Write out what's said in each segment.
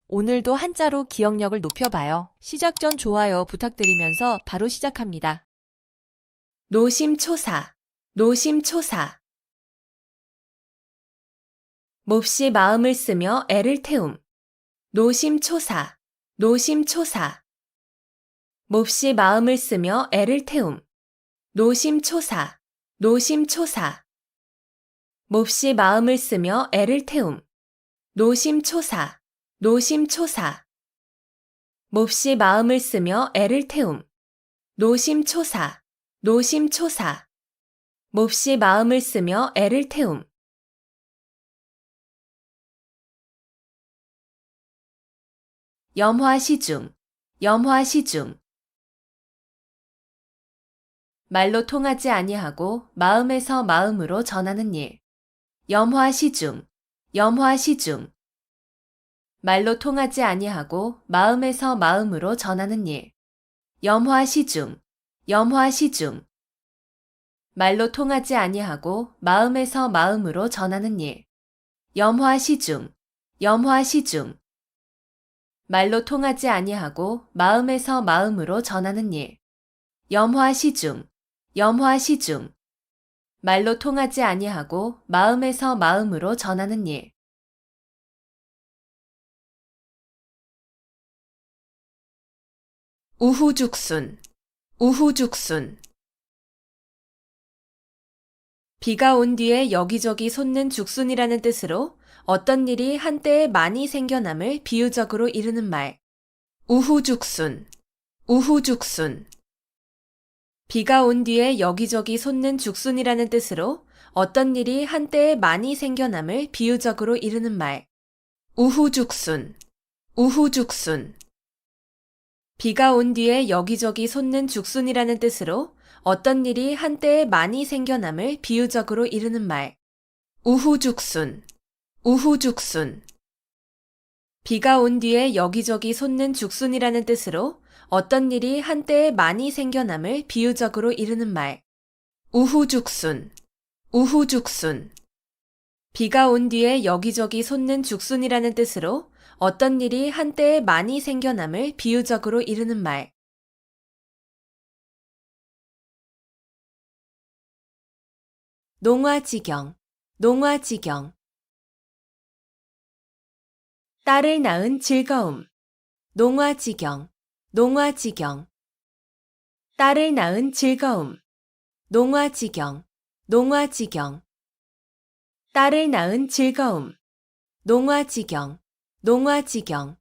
오늘도 한자로 기억력을 높여봐요. 시작 전 좋아요 부탁드리면서 바로 시작합니다. 노심초사, 노심초사. 몹시 마음을 쓰며 애를 태움. 노심초사, 노심초사. 몹시 마음을 쓰며 애를 태움. 노심초사, 노심초사. 몹시 마음을 쓰며 애를 태움. 노심초사, 노심초사. 몹시 마음을 쓰며 애를 태움. 노심초사, 노심초사. 몹시 마음을 쓰며 애를 태움. 염화시중, 염화시중. 말로 통하지 아니하고 마음에서 마음으로 전하는 일. 염화시중, 염화시중. 말로 통하지 아니하고 마음에서 마음으로 전하는 일. 염화시중, 염화시중. 말로 통하지 아니하고 마음에서 마음으로 전하는 일. 염화시중, 염화시중. 말로 통하지 아니하고 마음에서 마음으로 전하는 일. 염화시중, 염화시중. 말로 통하지 아니하고 마음에서 마음으로 전하는 일. 우후죽순, 우후죽순. 비가 온 뒤에 여기저기 솟는 죽순이라는 뜻으로 어떤 일이 한때에 많이 생겨남을 비유적으로 이르는 말. 우후죽순, 우후죽순. 비가 온 뒤에 여기저기 솟는 죽순이라는 뜻으로 어떤 일이 한때에 많이 생겨남을 비유적으로 이르는 말. 우후죽순, 우후죽순. 비가 온 뒤에 여기저기 솟는 죽순이라는 뜻으로 어떤 일이 한때에 많이 생겨남을 비유적으로 이르는 말. 우후죽순, 우후죽순. 비가 온 뒤에 여기저기 솟는 죽순이라는 뜻으로 어떤 일이 한때에 많이 생겨남을 비유적으로 이르는 말. 우후죽순, 우후죽순. 비가 온 뒤에 여기저기 솟는 죽순이라는 뜻으로 어떤 일이 한때에 많이 생겨남을 비유적으로 이르는 말. 농화지경, 농화지경. 딸을 낳은 즐거움. 농화지경, 농화지경. 딸을 낳은 즐거움. 농화지경, 농화지경. 딸을 낳은 즐거움. 농화지경, 농화지경.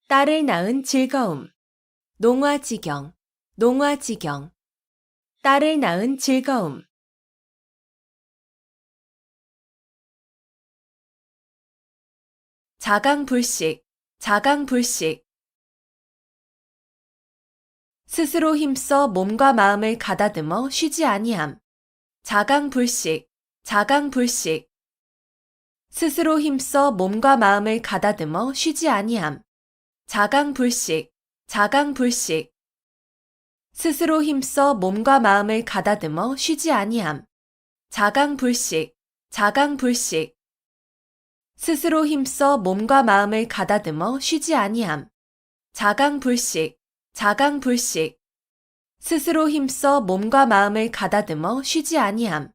딸을 낳은 즐거움. 농화지경, 농화지경. 딸을 낳은 즐거움. 자강불식, 자강불식. 스스로 힘써 몸과 마음을 가다듬어 쉬지 아니함. 자강불식, 자강불식. 스스로 힘써 몸과 마음을 가다듬어 쉬지 아니함. 자강불식, 자강불식. 스스로 힘써 몸과 마음을 가다듬어 쉬지 아니함. 자강불식, 자강불식. 스스로 힘써 몸과 마음을 가다듬어 쉬지 아니함. 자강불식, 자강불식. 스스로 힘써 몸과 마음을 가다듬어 쉬지 아니함.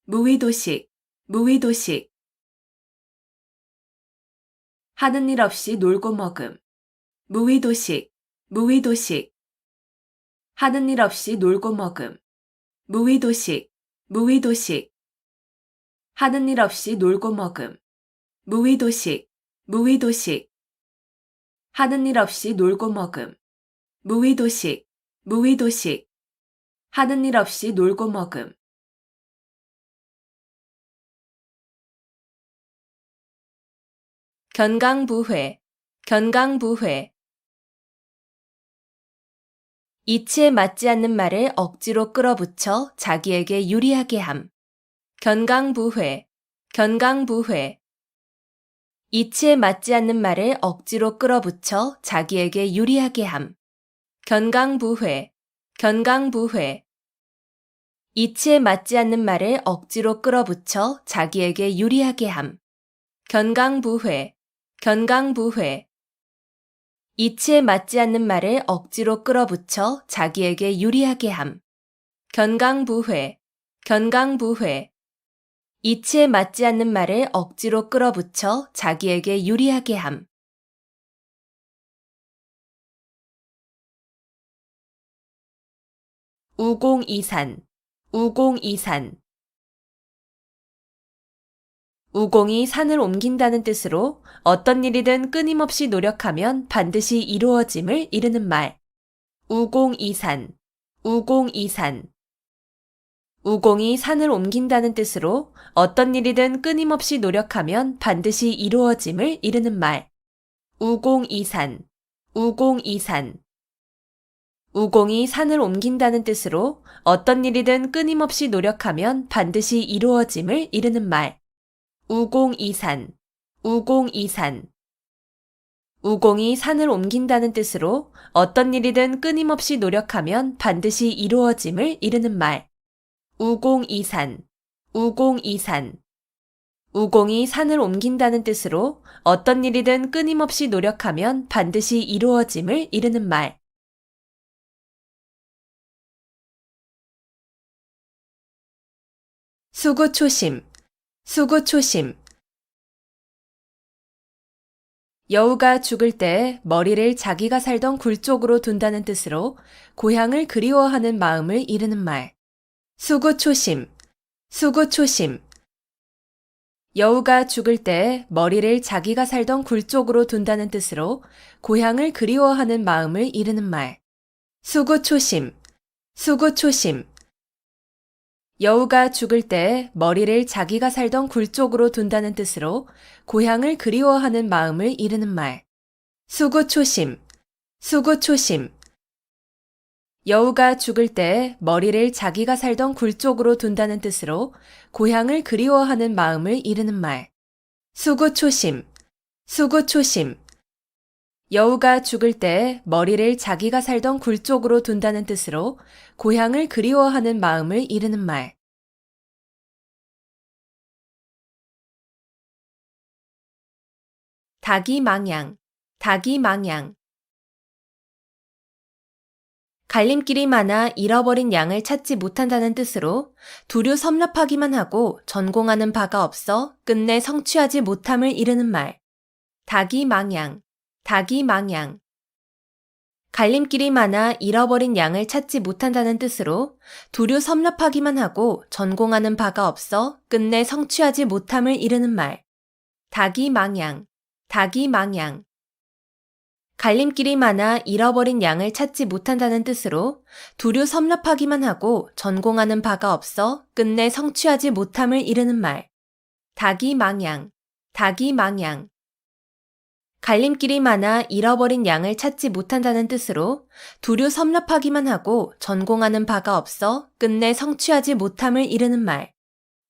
무의도식, 무의도식. 하는 일 없이 놀고 먹음. 무의도식, 무의도식. 하는 일 없이 놀고 먹음. 무의도식, 무의도식. 하는 일 없이 놀고 먹음. 무의도식, 무의도식. 하는 일 없이 놀고 먹음. 무의도식, 무의도식. 하는 일 없이 놀고 먹음. 견강부회, 견강부회. 이치에 맞지 않는 말을 억지로 끌어붙여 자기에게 유리하게 함. 견강부회, 견강부회. 이치에 맞지 않는 말을 억지로 끌어붙여 자기에게 유리하게 함. 견강부회, 견강부회. 이치에 맞지 않는 말을 억지로 끌어붙여 자기에게 유리하게 함. 견강부회, 견강부회. 이치에 맞지 않는 말을 억지로 끌어붙여 자기에게 유리하게 함. 견강부회, 견강부회. 이치에 맞지 않는 말을 억지로 끌어붙여 자기에게 유리하게 함. 우공이산, 우공이산. 우공이 산을 옮긴다는 뜻으로 어떤 일이든 끊임없이 노력하면 반드시 이루어짐을 이르는 말. 우공이산, 우공이산. 우공이 산을 옮긴다는 뜻으로 어떤 일이든 끊임없이 노력하면 반드시 이루어짐을 이르는 말. 우공이산, 우공이산. 우공이 산을 옮긴다는 뜻으로 어떤 일이든 끊임없이 노력하면 반드시 이루어짐을 이르는 말. 우공이산, 우공이산. 우공이 산을 옮긴다는 뜻으로 어떤 일이든 끊임없이 노력하면 반드시 이루어짐을 이르는 말. 우공이산, 우공이산. 우공이 산을 옮긴다는 뜻으로 어떤 일이든 끊임없이 노력하면 반드시 이루어짐을 이르는 말. 수구초심, 수구초심. 여우가 죽을 때 머리를 자기가 살던 굴 쪽으로 둔다는 뜻으로 고향을 그리워하는 마음을 이르는 말. 수구초심, 수구초심. 여우가 죽을 때 머리를 자기가 살던 굴 쪽으로 둔다는 뜻으로 고향을 그리워하는 마음을 이르는 말. 수구초심, 수구초심. 여우가 죽을 때 머리를 자기가 살던 굴 쪽으로 둔다는 뜻으로 고향을 그리워하는 마음을 이르는 말. 수구초심, 수구초심. 여우가 죽을 때 머리를 자기가 살던 굴 쪽으로 둔다는 뜻으로 고향을 그리워하는 마음을 이르는 말. 수구초심, 수구초심. 여우가 죽을 때 머리를 자기가 살던 굴 쪽으로 둔다는 뜻으로 고향을 그리워하는 마음을 이르는 말. 닭이망양, 닭이망양. 갈림길이 많아 잃어버린 양을 찾지 못한다는 뜻으로 두류 섭렵하기만 하고 전공하는 바가 없어 끝내 성취하지 못함을 이르는 말. 닭이망양, 닭이망양. 갈림길이 많아 잃어버린 양을 찾지 못한다는 뜻으로 두류 섭렵하기만 하고 전공하는 바가 없어 끝내 성취하지 못함을 이르는 말. 닭이망양, 닭이망양. 갈림길이 많아 잃어버린 양을 찾지 못한다는 뜻으로 두류 섭렵하기만 하고 전공하는 바가 없어 끝내 성취하지 못함을 이르는 말. 닭이망양, 닭이망양. 갈림길이 많아 잃어버린 양을 찾지 못한다는 뜻으로 두류 섭렵하기만 하고 전공하는 바가 없어 끝내 성취하지 못함을 이르는 말.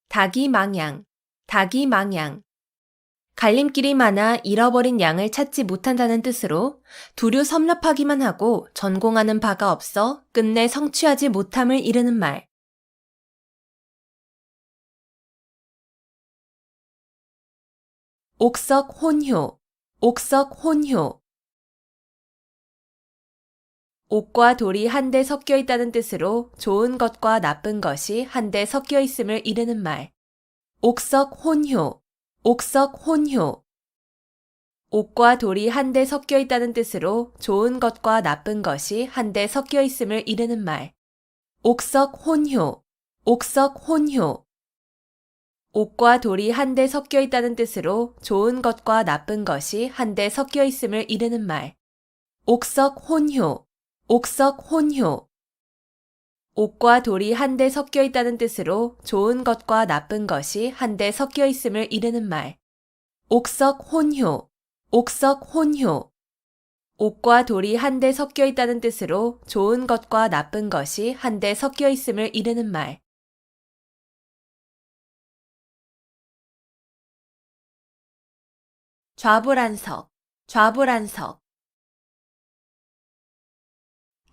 닭이망양, 닭이망양. 갈림길이 많아 잃어버린 양을 찾지 못한다는 뜻으로 두류 섭렵하기만 하고 전공하는 바가 없어 끝내 성취하지 못함을 이르는 말. 옥석혼효, 옥석혼효. 옥과 돌이 한데 섞여 있다는 뜻으로 좋은 것과 나쁜 것이 한데 섞여 있음을 이르는 말. 옥석혼효, 옥석혼효. 옥과 돌이 한데 섞여 있다는 뜻으로 좋은 것과 나쁜 것이 한데 섞여 있음을 이르는 말. 옥석혼효, 옥석혼효. 옥과 돌이 한데 섞여 있다는 뜻으로 좋은 것과 나쁜 것이 한데 섞여 있음을 이르는 말. 옥석혼효, 옥석혼효. 옥과 돌이 한데 섞여 있다는 뜻으로 좋은 것과 나쁜 것이 한데 섞여 있음을 이르는 말. 옥석혼효, 옥석혼효. 옥과 돌이 한데 섞여 있다는 뜻으로 좋은 것과 나쁜 것이 한데 섞여 있음을 이르는 말. 좌불안석, 좌불안석.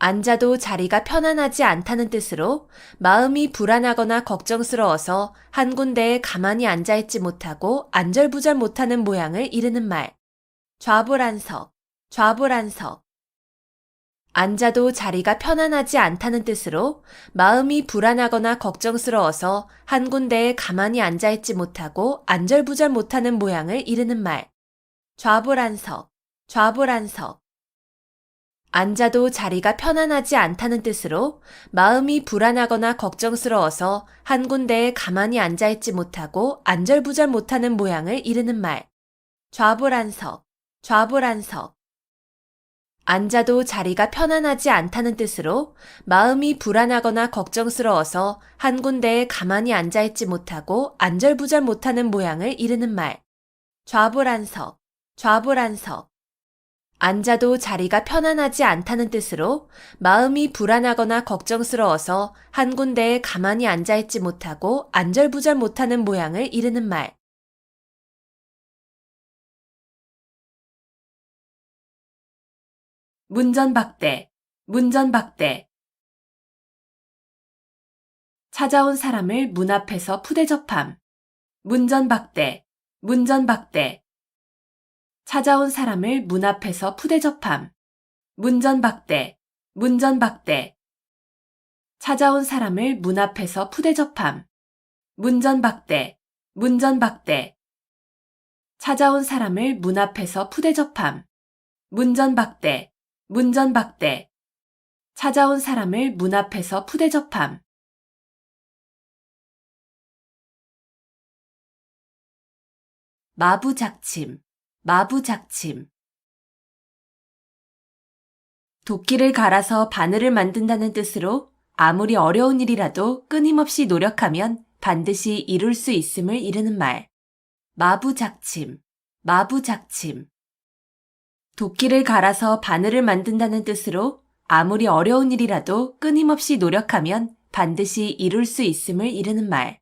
앉아도 자리가 편안하지 않다는 뜻으로 마음이 불안하거나 걱정스러워서 한 군데에 가만히 앉아있지 못하고 안절부절 못하는 모양을 이르는 말. 좌불안석, 좌불안석. 앉아도 자리가 편안하지 않다는 뜻으로 마음이 불안하거나 걱정스러워서 한 군데에 가만히 앉아있지 못하고 안절부절 못하는 모양을 이르는 말. 좌불안석, 좌불안석. 앉아도 자리가 편안하지 않다는 뜻으로 마음이 불안하거나 걱정스러워서 한 군데에 가만히 앉아있지 못하고 안절부절 못하는 모양을 이르는 말. 좌불안석, 좌불안석. 앉아도 자리가 편안하지 않다는 뜻으로 마음이 불안하거나 걱정스러워서 한 군데에 가만히 앉아있지 못하고 안절부절 못하는 모양을 이르는 말. 좌불안석, 좌불안석. 앉아도 자리가 편안하지 않다는 뜻으로 마음이 불안하거나 걱정스러워서 한 군데에 가만히 앉아있지 못하고 안절부절 못하는 모양을 이르는 말. 문전박대, 문전박대. 찾아온 사람을 문 앞에서 푸대접함. 문전박대, 문전박대. 찾아온 사람을 문 앞에서 푸대접함. 문전박대, 문전박대. 찾아온 사람을 문 앞에서 푸대접함. 문전박대, 문전박대. 찾아온 사람을 문 앞에서 푸대접함. 문전박대, 문전박대. 찾아온 사람을 문 앞에서 푸대접함. 마부작침, 마부작침. 도끼를 갈아서 바늘을 만든다는 뜻으로 아무리 어려운 일이라도 끊임없이 노력하면 반드시 이룰 수 있음을 이르는 말. 마부작침, 마부작침. 도끼를 갈아서 바늘을 만든다는 뜻으로 아무리 어려운 일이라도 끊임없이 노력하면 반드시 이룰 수 있음을 이르는 말.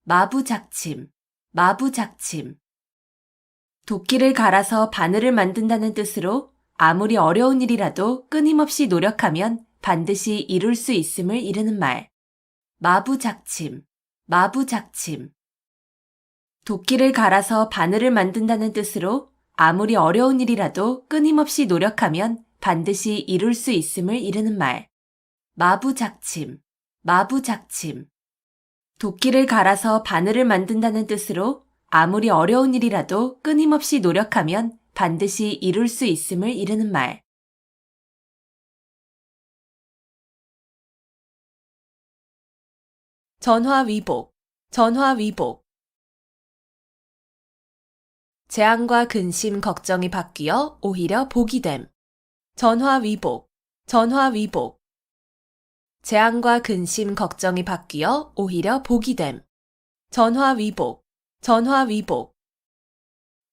마부작침, 마부작침. 도끼를 갈아서 바늘을 만든다는 뜻으로 아무리 어려운 일이라도 끊임없이 노력하면 반드시 이룰 수 있음을 이르는 말. 마부작침, 마부작침. 도끼를 갈아서 바늘을 만든다는 뜻으로 아무리 어려운 일이라도 끊임없이 노력하면 반드시 이룰 수 있음을 이르는 말. 마부작침, 마부작침. 도끼를 갈아서 바늘을 만든다는 뜻으로 아무리 어려운 일이라도 끊임없이 노력하면 반드시 이룰 수 있음을 이르는 말. 전화위복, 전화위복. 재앙과 근심, 걱정이 바뀌어 오히려 복이 됨. 전화위복, 전화위복. 재앙과 근심, 걱정이 바뀌어 오히려 복이 됨. 전화위복, 전화위복.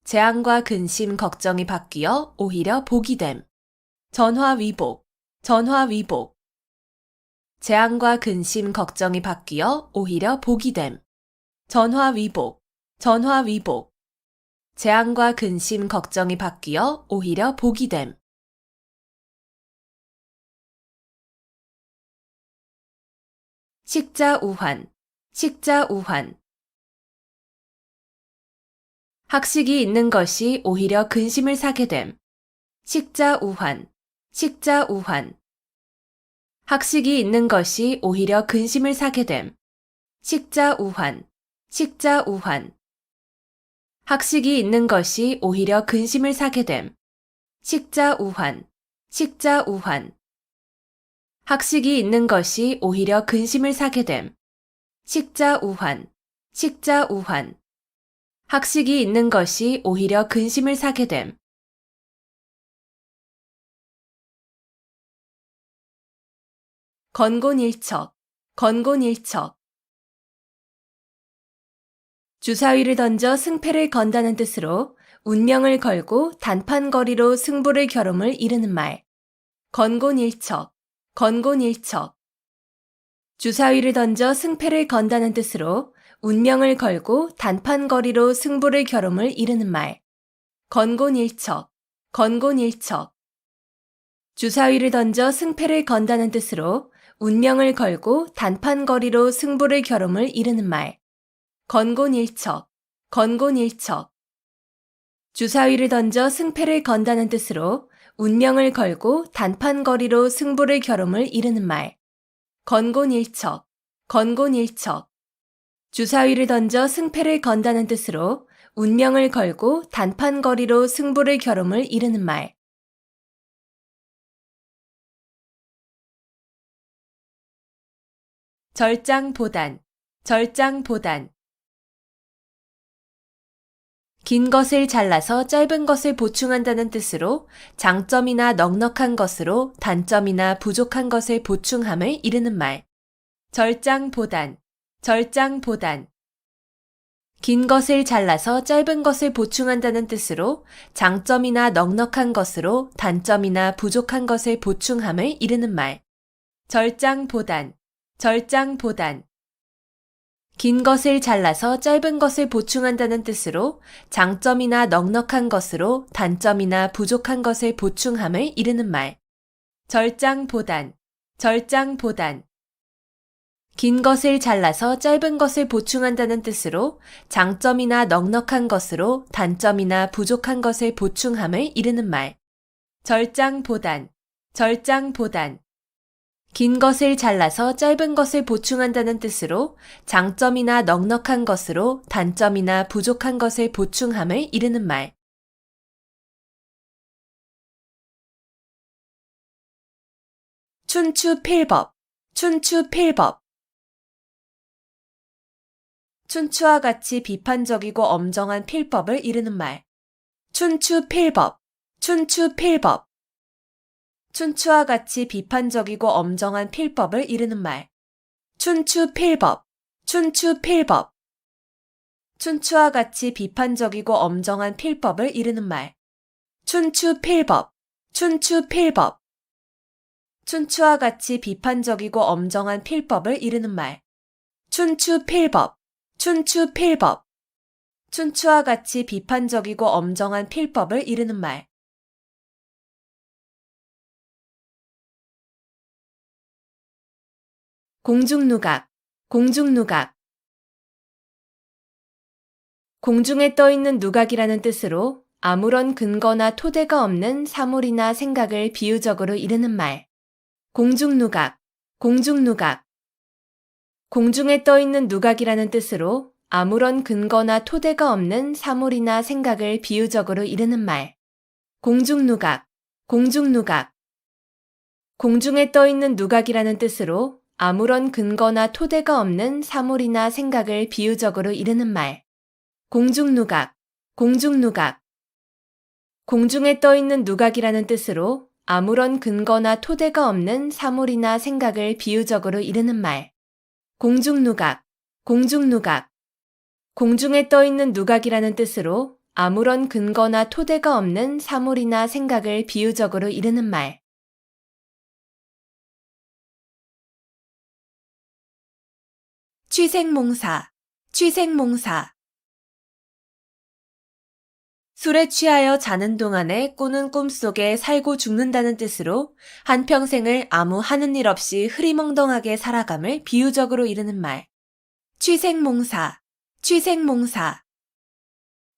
재앙과 근심, 걱정이 바뀌어 오히려 복이 됨. 전화위복, 전화위복. 재앙과 근심, 걱정이 바뀌어 오히려 복이 됨. 전화위복, 전화위복. 재앙과 근심, 걱정이 바뀌어 오히려 복이 됨. 식자우환, 식자우환. 학식이 있는 것이 오히려 근심을 사게 됨. 식자우환, 식자우환. 학식이 있는 것이 오히려 근심을 사게 됨. 식자우환, 식자우환. 학식이 있는 것이 오히려 근심을 사게 됨. 식자우환, 식자우환. 학식이 있는 것이 오히려 근심을 사게 됨. 식자우환, 식자우환. 학식이 있는 것이 오히려 근심을 사게 됨. 건곤일척, 건곤일척. 주사위를 던져 승패를 건다는 뜻으로 운명을 걸고 단판거리로 승부를 겨룸을 이르는 말. 건곤일척, 건곤일척. 주사위를 던져 승패를 건다는 뜻으로 운명을 걸고 단판거리로 승부를 겨룸을 이르는 말. 건곤일척, 건곤일척. 주사위를 던져 승패를 건다는 뜻으로 운명을 걸고 단판거리로 승부를 겨룸을 이르는 말. 건곤일척, 건곤일척. 주사위를 던져 승패를 건다는 뜻으로 운명을 걸고 단판거리로 승부를 겨룸을 이르는 말. 건곤일척, 건곤일척. 주사위를 던져 승패를 건다는 뜻으로 운명을 걸고 단판거리로 승부를 겨룸을 이르는 말. 절장보단, 절장보단. 긴 것을 잘라서 짧은 것을 보충한다는 뜻으로 장점이나 넉넉한 것으로 단점이나 부족한 것을 보충함을 이르는 말. 절장보단, 절장보단. 긴 것을 잘라서 짧은 것을 보충한다는 뜻으로 장점이나 넉넉한 것으로 단점이나 부족한 것을 보충함을 이르는 말. 절장보단, 절장보단. 긴 것을 잘라서 짧은 것을 보충한다는 뜻으로 장점이나 넉넉한 것으로 단점이나 부족한 것을 보충함을 이르는 말. 절장보단, 절장보단. 긴 것을 잘라서 짧은 것을 보충한다는 뜻으로 장점이나 넉넉한 것으로 단점이나 부족한 것을 보충함을 이르는 말. 절장보단, 절장보단. 긴 것을 잘라서 짧은 것을 보충한다는 뜻으로 장점이나 넉넉한 것으로 단점이나 부족한 것을 보충함을 이르는 말. 춘추필법, 춘추필법. 춘추와 같이 비판적이고 엄정한 필법을 이르는 말. 춘추필법, 춘추필법. 춘추와 같이 비판적이고 엄정한 필법을 이르는 말. 춘추필법, 춘추필법. 춘추와 같이 비판적이고 엄정한 필법을 이르는 말. 춘추필법, 춘추필법. 춘추와 같이 비판적이고 엄정한 필법을 이르는 말. 춘추필법, 춘추필법. 춘추와 같이 비판적이고 엄정한 필법을 이르는 말. 공중누각, 공중누각. 공중에 떠 있는 누각이라는 뜻으로 아무런 근거나 토대가 없는 사물이나 생각을 비유적으로 이르는 말. 공중누각, 공중누각. 공중에 떠 있는 누각이라는 뜻으로 아무런 근거나 토대가 없는 사물이나 생각을 비유적으로 이르는 말. 공중누각, 공중누각. 공중에 떠 있는 누각이라는 뜻으로 아무런 근거나 토대가 없는 사물이나 생각을 비유적으로 이르는 말. 공중누각, 공중누각. 공중에 떠 있는 누각이라는 뜻으로 아무런 근거나 토대가 없는 사물이나 생각을 비유적으로 이르는 말. 공중누각, 공중누각. 공중에 떠 있는 누각이라는 뜻으로 아무런 근거나 토대가 없는 사물이나 생각을 비유적으로 이르는 말. 취생몽사, 취생몽사. 술에 취하여 자는 동안에 꾸는 꿈 속에 살고 죽는다는 뜻으로 한평생을 아무 하는 일 없이 흐리멍덩하게 살아감을 비유적으로 이르는 말. 취생몽사, 취생몽사.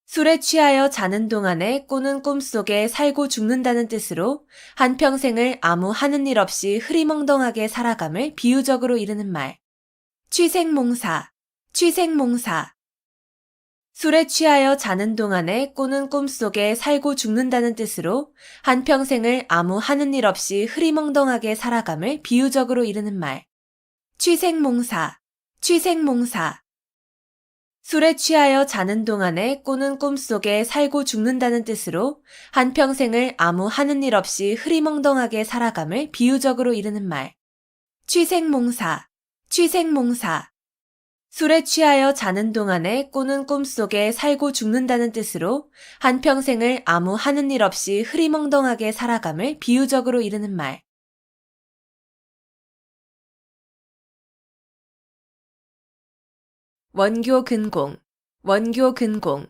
술에 취하여 자는 동안에 꾸는 꿈 속에 살고 죽는다는 뜻으로 한평생을 아무 하는 일 없이 흐리멍덩하게 살아감을 비유적으로 이르는 말. 취생몽사, 취생몽사. 술에 취하여 자는 동안에 꾸는 꿈 속에 살고 죽는다는 뜻으로 한평생을 아무 하는 일 없이 흐리멍덩하게 살아감을 비유적으로 이르는 말. 취생몽사, 취생몽사. 술에 취하여 자는 동안에 꾸는 꿈 속에 살고 죽는다는 뜻으로 한평생을 아무 하는 일 없이 흐리멍덩하게 살아감을 비유적으로 이르는 말. 취생몽사, 취생몽사. 술에 취하여 자는 동안에 꾸는 꿈 속에 살고 죽는다는 뜻으로 한평생을 아무 하는 일 없이 흐리멍덩하게 살아감을 비유적으로 이르는 말. 원교 근공, 원교 근공.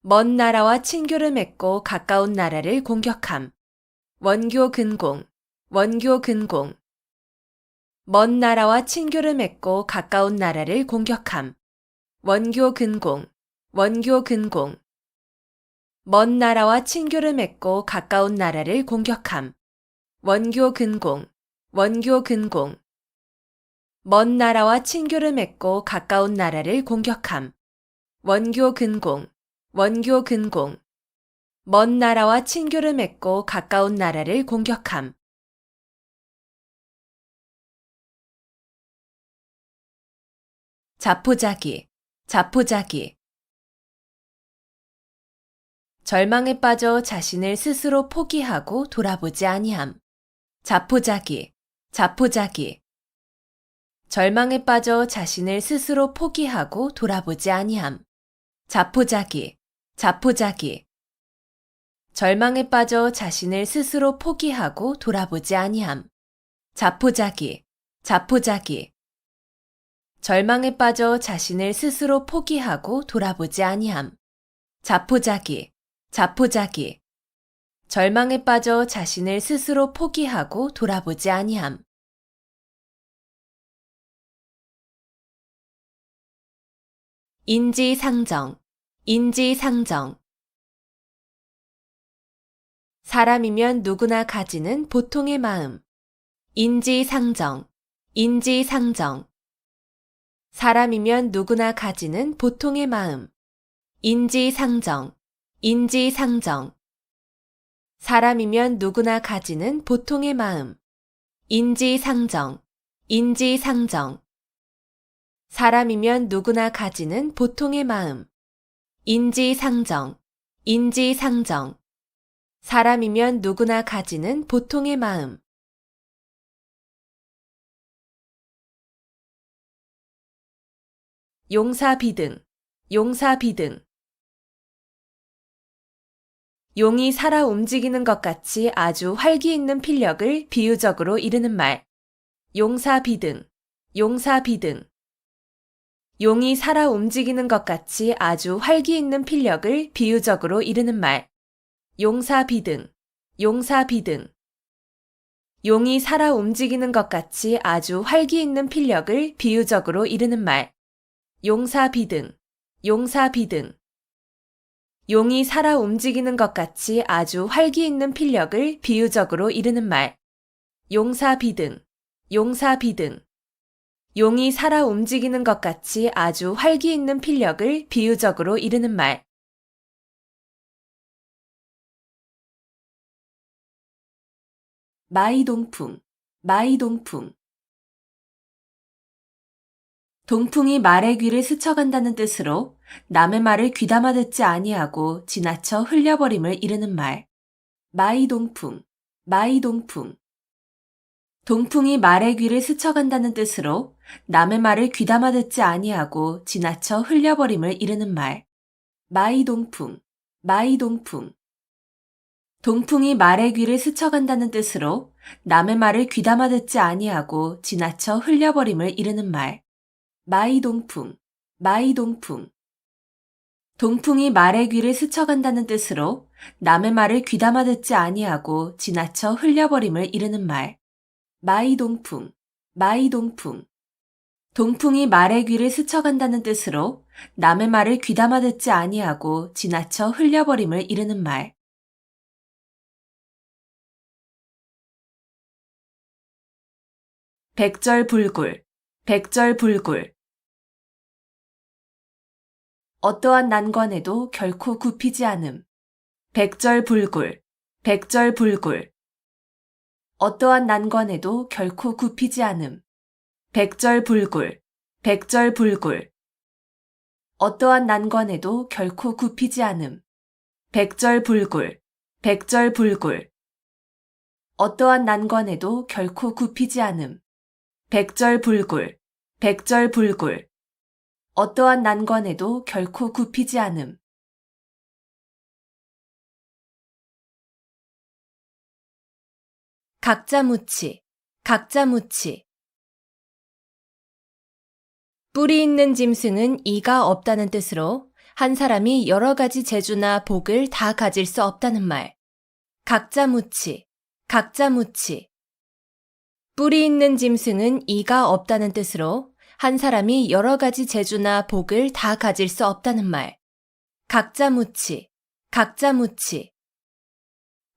먼 나라와 친교를 맺고 가까운 나라를 공격함. 원교 근공, 원교 근공. 먼 나라와 친교를 맺고 가까운 나라를 공격함. 원교 근공, 원교 근공. 먼 나라와 친교를 맺고 가까운 나라를 공격함. 원교 근공, 원교 근공. 먼 나라와 친교를 맺고 가까운 나라를 공격함. 원교 근공, 원교 근공. 먼 나라와 친교를 맺고 가까운 나라를 공격함. 자포자기, 자포자기. 절망에 빠져 자신을 스스로 포기하고 돌아보지 아니함. 자포자기, 자포자기. 절망에 빠져 자신을 스스로 포기하고 돌아보지 아니함. 자포자기, 자포자기. 절망에 빠져 자신을 스스로 포기하고 돌아보지 아니함. 자포자기, 자포자기. 절망에 빠져 자신을 스스로 포기하고 돌아보지 아니함. 자포자기, 자포자기. 절망에 빠져 자신을 스스로 포기하고 돌아보지 아니함. 인지상정, 인지상정. 사람이면 누구나 가지는 보통의 마음. 인지상정, 인지상정. 사람이면 누구나 가지는 보통의 마음. 인지상정, 인지상정. 사람이면 누구나 가지는 보통의 마음. 인지상정, 인지상정. 사람이면 누구나 가지는 보통의 마음. 인지상정, 인지상정. 사람이면 누구나 가지는 보통의 마음. 용사비등, 용사비등. 용이 살아 움직이는 것 같이 아주 활기 있는 필력을 비유적으로 이르는 말. 용사비등, 용사비등. 용이 살아 움직이는 것 같이 아주 활기 있는 필력을 비유적으로 이르는 말. 용사비등, 용사비등. 용이 살아 움직이는 것 같이 아주 활기 있는 필력을 비유적으로 이르는 말. 용사비등, 용사비등. 용이 살아 움직이는 것 같이 아주 활기 있는 필력을 비유적으로 이르는 말. 용사비등, 용사비등. 용이 살아 움직이는 것 같이 아주 활기 있는 필력을 비유적으로 이르는 말. 마이동풍, 마이동풍. 동풍이 말의 귀를 스쳐간다는 뜻으로 남의 말을 귀담아 듣지 아니하고 지나쳐 흘려버림을 이르는 말. 마이동풍, 마이동풍. 동풍이 말의 귀를 스쳐간다는 뜻으로 남의 말을 귀담아 듣지 아니하고 지나쳐 흘려버림을 이르는 말. 마이동풍, 마이동풍. 동풍이 말의 귀를 스쳐간다는 뜻으로 남의 말을 귀담아 듣지 아니하고 지나쳐 흘려버림을 이르는 말. 마이동풍, 마이동풍. 동풍이 말의 귀를 스쳐간다는 뜻으로 남의 말을 귀담아 듣지 아니하고 지나쳐 흘려버림을 이르는 말. 마이동풍, 마이동풍. 동풍이 말의 귀를 스쳐간다는 뜻으로 남의 말을 귀담아 듣지 아니하고 지나쳐 흘려버림을 이르는 말. 백절불굴, 백절불굴. 어떠한 난관에도 결코 굽히지 않음. 백절불굴, 백절불굴. 어떠한 난관에도 결코 굽히지 않음. 백절불굴, 백절불굴. 어떠한 난관에도 결코 굽히지 않음. 백절불굴, 백절불굴. 어떠한 난관에도 결코 굽히지 않음. 백절불굴, 백절불굴. 어떠한 난관에도 결코 굽히지 않음. 각자무치, 각자무치. 뿔이 있는 짐승은 이가 없다는 뜻으로 한 사람이 여러 가지 재주나 복을 다 가질 수 없다는 말. 각자무치, 각자무치. 뿔이 있는 짐승은 이가 없다는 뜻으로 한 사람이 여러 가지 재주나 복을 다 가질 수 없다는 말. 각자무치, 각자무치.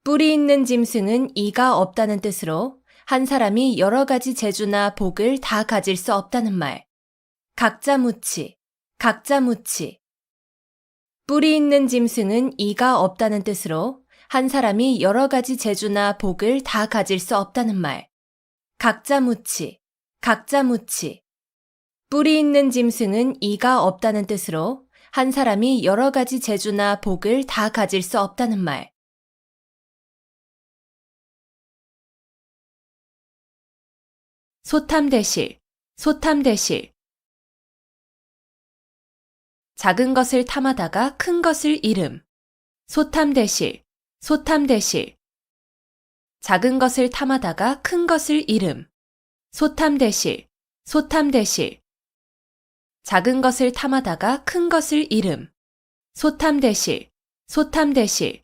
뿔이 있는 짐승은 이가 없다는 뜻으로 한 사람이 여러 가지 재주나 복을 다 가질 수 없다는 말. 각자무치, 각자무치. 뿔이 있는 짐승은 이가 없다는 뜻으로 한 사람이 여러 가지 재주나 복을 다 가질 수 없다는 말. 각자무치, 각자무치. 뿔이 있는 짐승은 이가 없다는 뜻으로 한 사람이 여러 가지 재주나 복을 다 가질 수 없다는 말. 소탐대실, 소탐대실. 작은 것을 탐하다가 큰 것을 잃음. 소탐대실, 소탐대실. 작은 것을 탐하다가 큰 것을 잃음. 소탐대실, 소탐대실. 작은 것을 탐하다가 큰 것을 잃음. 소탐대실, 소탐대실.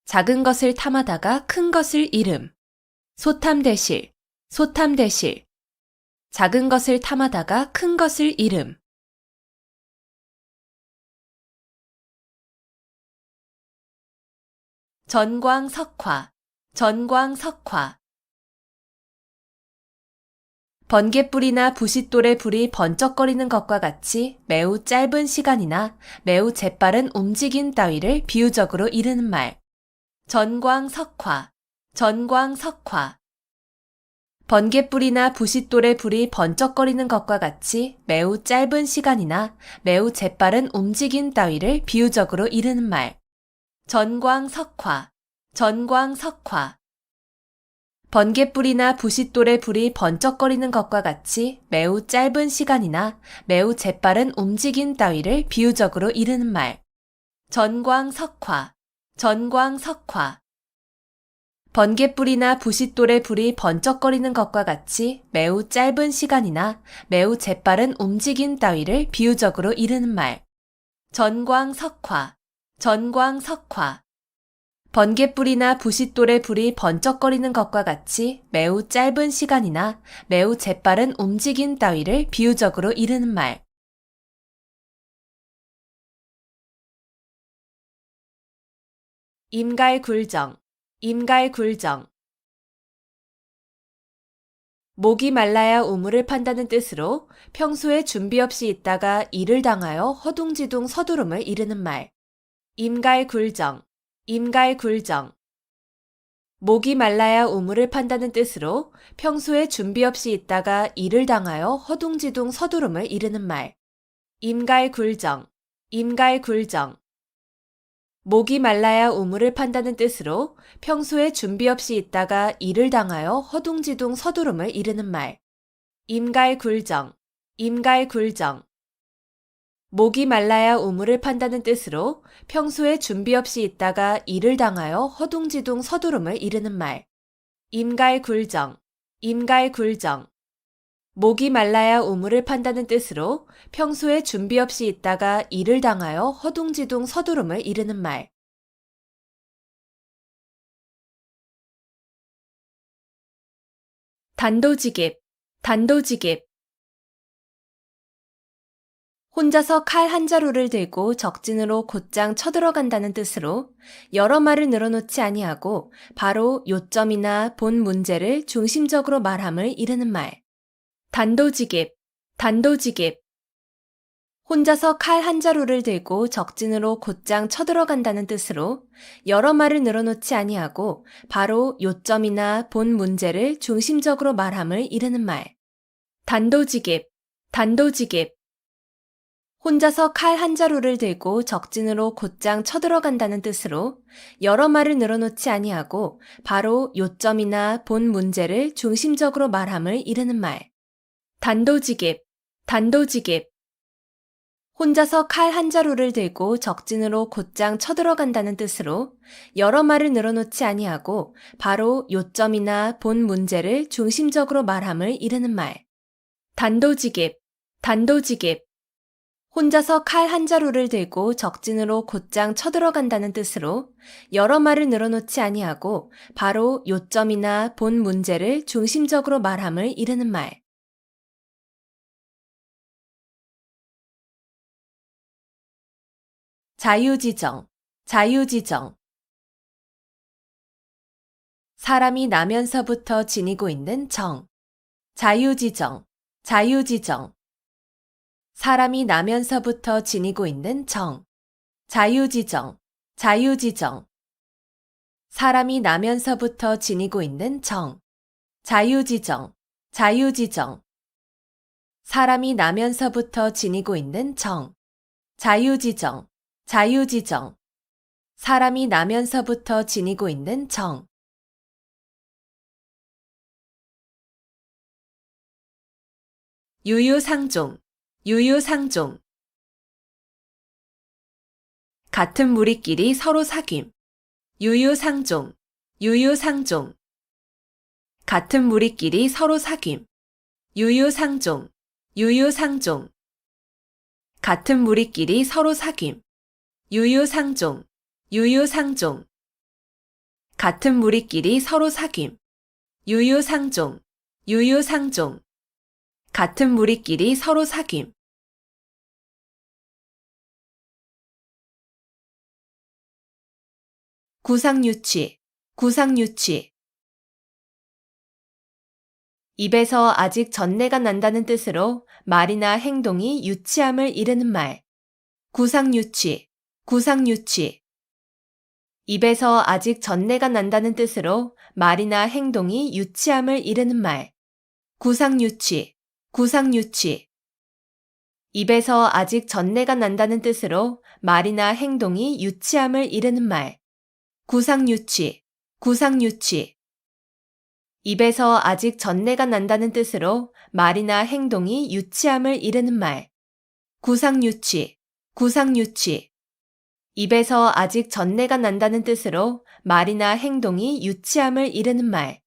작은 것을 탐하다가 큰 것을 잃음. 소탐대실, 소탐대실. 작은 것을 탐하다가 큰 것을 잃음. 전광석화, 전광석화. 번갯불이나 부싯돌의 불이 번쩍거리는 것과 같이 매우 짧은 시간이나 매우 재빠른 움직임 따위를 비유적으로 이르는 말. 전광석화, 전광석화. 번갯불이나 부싯돌의 불이 번쩍거리는 것과 같이 매우 짧은 시간이나 매우 재빠른 움직임 따위를 비유적으로 이르는 말. 전광석화, 전광석화. 번갯불이나 부싯돌의 불이 번쩍거리는 것과 같이 매우 짧은 시간이나 매우 재빠른 움직임 따위를 비유적으로 이르는 말. 전광석화, 전광석화. 번갯불이나 부싯돌의 불이 번쩍거리는 것과 같이 매우 짧은 시간이나 매우 재빠른 움직임 따위를 비유적으로 이르는 말. 전광석화, 전광석화. 번갯불이나 부싯돌의 불이 번쩍거리는 것과 같이 매우 짧은 시간이나 매우 재빠른 움직임 따위를 비유적으로 이르는 말. 임갈굴정, 임갈굴정. 목이 말라야 우물을 판다는 뜻으로 평소에 준비 없이 있다가 일을 당하여 허둥지둥 서두름을 이르는 말. 임갈굴정, 임갈굴정. 목이 말라야 우물을 판다는 뜻으로 평소에 준비 없이 있다가 일을 당하여 허둥지둥 서두름을 이르는 말. 임갈굴정, 임갈굴정. 목이 말라야 우물을 판다는 뜻으로 평소에 준비 없이 있다가 일을 당하여 허둥지둥 서두름을 이르는 말. 임갈굴정, 임갈굴정. 목이 말라야 우물을 판다는 뜻으로 평소에 준비 없이 있다가 일을 당하여 허둥지둥 서두름을 이르는 말. 임갈굴정, 임갈굴정. 목이 말라야 우물을 판다는 뜻으로 평소에 준비 없이 있다가 일을 당하여 허둥지둥 서두름을 이르는 말. 단도직입, 단도직입. 혼자서 칼 한 자루를 들고 적진으로 곧장 쳐들어간다는 뜻으로 여러 말을 늘어놓지 아니하고 바로 요점이나 본 문제를 중심적으로 말함을 이르는 말. 단도직입, 단도직입. 혼자서 칼 한 자루를 들고 적진으로 곧장 쳐들어간다는 뜻으로 여러 말을 늘어놓지 아니하고 바로 요점이나 본 문제를 중심적으로 말함을 이르는 말. 단도직입, 단도직입. 혼자서 칼 한 자루를 들고 적진으로 곧장 쳐들어간다는 뜻으로 여러 말을 늘어놓지 아니하고 바로 요점이나 본 문제를 중심적으로 말함을 이르는 말. 단도직입, 단도직입. 혼자서 칼 한 자루를 들고 적진으로 곧장 쳐들어간다는 뜻으로 여러 말을 늘어놓지 아니하고 바로 요점이나 본 문제를 중심적으로 말함을 이르는 말. 단도직입, 단도직입. 혼자서 칼 한 자루를 들고 적진으로 곧장 쳐들어간다는 뜻으로 여러 말을 늘어놓지 아니하고 바로 요점이나 본 문제를 중심적으로 말함을 이르는 말. 자유지정, 자유지정. 사람이 나면서부터 지니고 있는 정. 자유지정, 자유지정. 사람이 나면서부터 지니고 있는 정. 자유지정, 자유지정. 사람이 나면서부터 지니고 있는 정. 자유지정, 자유지정. 사람이 나면서부터 지니고 있는 정. 자유지정, 자유지정. 사람이 나면서부터 지니고 있는 정. 유유상종, 유유상종. 같은 무리끼리 서로 사귐. 유유상종, 유유상종. 같은 무리끼리 서로 사귐. 유유상종, 유유상종. 같은 무리끼리 서로 사귐. 유유상종, 유유상종. 같은 무리끼리 서로 사귐. 유유상종, 유유상종. 같은 무리끼리 서로 사귐. 구상유치, 구상유치. 입에서 아직 전내가 난다는 뜻으로 말이나 행동이 유치함을 이르는 말. 구상유치, 구상유치. 입에서 아직 전내가 난다는 뜻으로 말이나 행동이 유치함을 이르는 말. 구상유치, 구상유치. 입에서 아직 전내가 난다는 뜻으로 말이나 행동이 유치함을 이르는 말. 구상유치, 구상유치. 입에서 아직 전내가 난다는 뜻으로 말이나 행동이 유치함을 이르는 말. 구상유치, 구상유치. 입에서 아직 전내가 난다는 뜻으로 말이나 행동이 유치함을 이르는 말.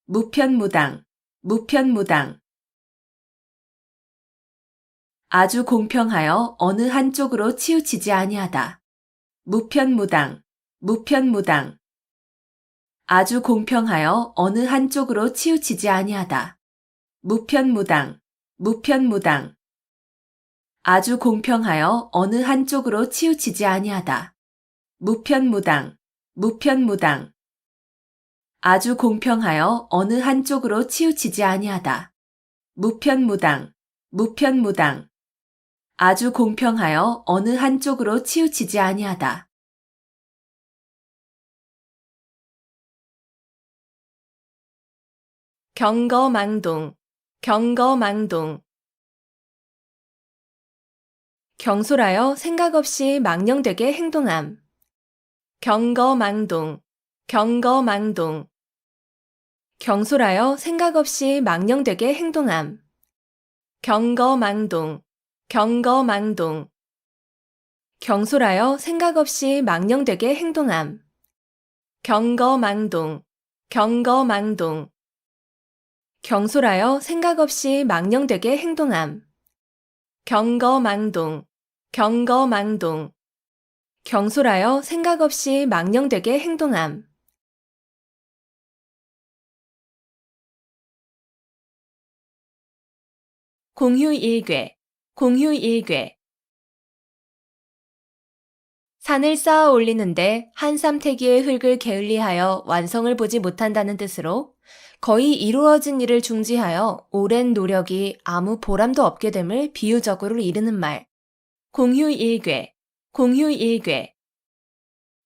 무편무당, 무편무당. 아주 공평하여 어느 한쪽으로 치우치지 아니하다. 무편무당, 무편무당. 아주 공평하여 어느 한쪽으로 치우치지 아니하다. 무편무당, 무편무당. 아주 공평하여 어느 한쪽으로 치우치지 아니하다. 무편무당, 무편무당. 아주 공평하여 어느 한쪽으로 치우치지 아니하다. 무편무당, 무편무당. 아주 공평하여 어느 한쪽으로 치우치지 아니하다. 경거망동, 경거망동. 경솔하여 생각 없이 망령되게 행동함. 경거망동, 경거망동. 경솔하여 생각 없이 망령되게 행동함. 경거망동, 경거망동. 경솔하여 생각 없이 망령되게 행동함. 경거망동, 경거망동. 경솔하여 생각 없이 망령되게 행동함. 경거망동, 경거망동. 경솔하여 생각 없이 망령되게 행동함. 공휴일괴, 공휴일괴. 산을 쌓아 올리는데 한 삼태기의 흙을 게을리하여 완성을 보지 못한다는 뜻으로 거의 이루어진 일을 중지하여 오랜 노력이 아무 보람도 없게 됨을 비유적으로 이르는 말. 공휴일괴, 공휴일괴.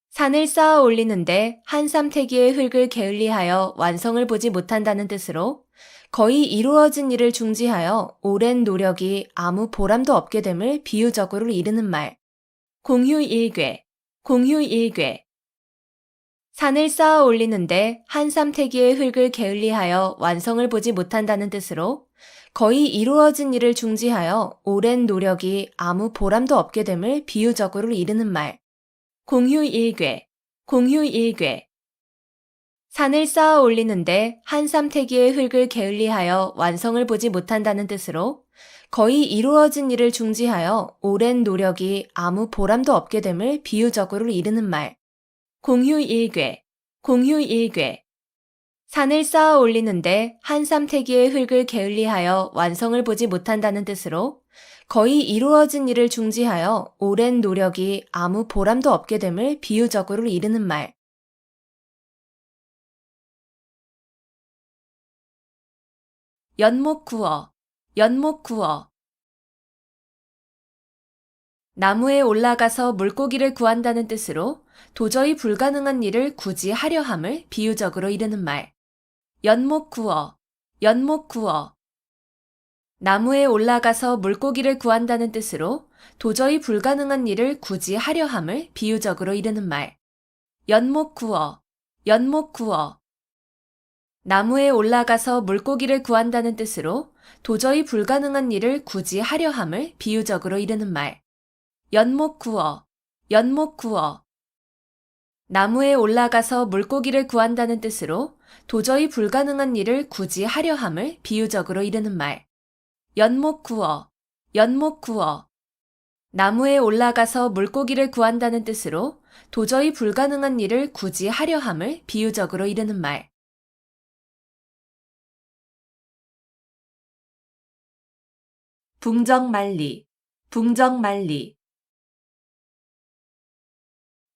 산을 쌓아 올리는데 한 삼태기의 흙을 게을리하여 완성을 보지 못한다는 뜻으로 거의 이루어진 일을 중지하여 오랜 노력이 아무 보람도 없게 됨을 비유적으로 이르는 말. 공휴일괴, 공휴일괴. 산을 쌓아 올리는데 한 삼태기의 흙을 게을리하여 완성을 보지 못한다는 뜻으로 거의 이루어진 일을 중지하여 오랜 노력이 아무 보람도 없게 됨을 비유적으로 이르는 말. 공휴일괴, 공휴일괴. 산을 쌓아 올리는데 한삼태기의 흙을 게을리하여 완성을 보지 못한다는 뜻으로 거의 이루어진 일을 중지하여 오랜 노력이 아무 보람도 없게 됨을 비유적으로 이르는 말. 공휴일괴, 공휴일괴. 산을 쌓아 올리는데 한삼태기의 흙을 게을리하여 완성을 보지 못한다는 뜻으로 거의 이루어진 일을 중지하여 오랜 노력이 아무 보람도 없게 됨을 비유적으로 이르는 말. 연목구어, 연목구어. 나무에 올라가서 물고기를 구한다는 뜻으로 도저히 불가능한 일을 굳이 하려 함을 비유적으로 이르는 말. 연목구어, 연목구어. 나무에 올라가서 물고기를 구한다는 뜻으로 도저히 불가능한 일을 굳이 하려 함을 비유적으로 이르는 말. 연목구어, 연목구어. 나무에 올라가서 물고기를 구한다는 뜻으로 도저히 불가능한 일을 굳이 하려 함을 비유적으로 이르는 말. 연목구어, 연목구어. 나무에 올라가서 물고기를 구한다는 뜻으로 도저히 불가능한 일을 굳이 하려 함을 비유적으로 이르는 말. 연목구어, 연목구어. 나무에 올라가서 물고기를 구한다는 뜻으로 도저히 불가능한 일을 굳이 하려 함을 비유적으로 이르는 말. 붕정만리, 붕정만리.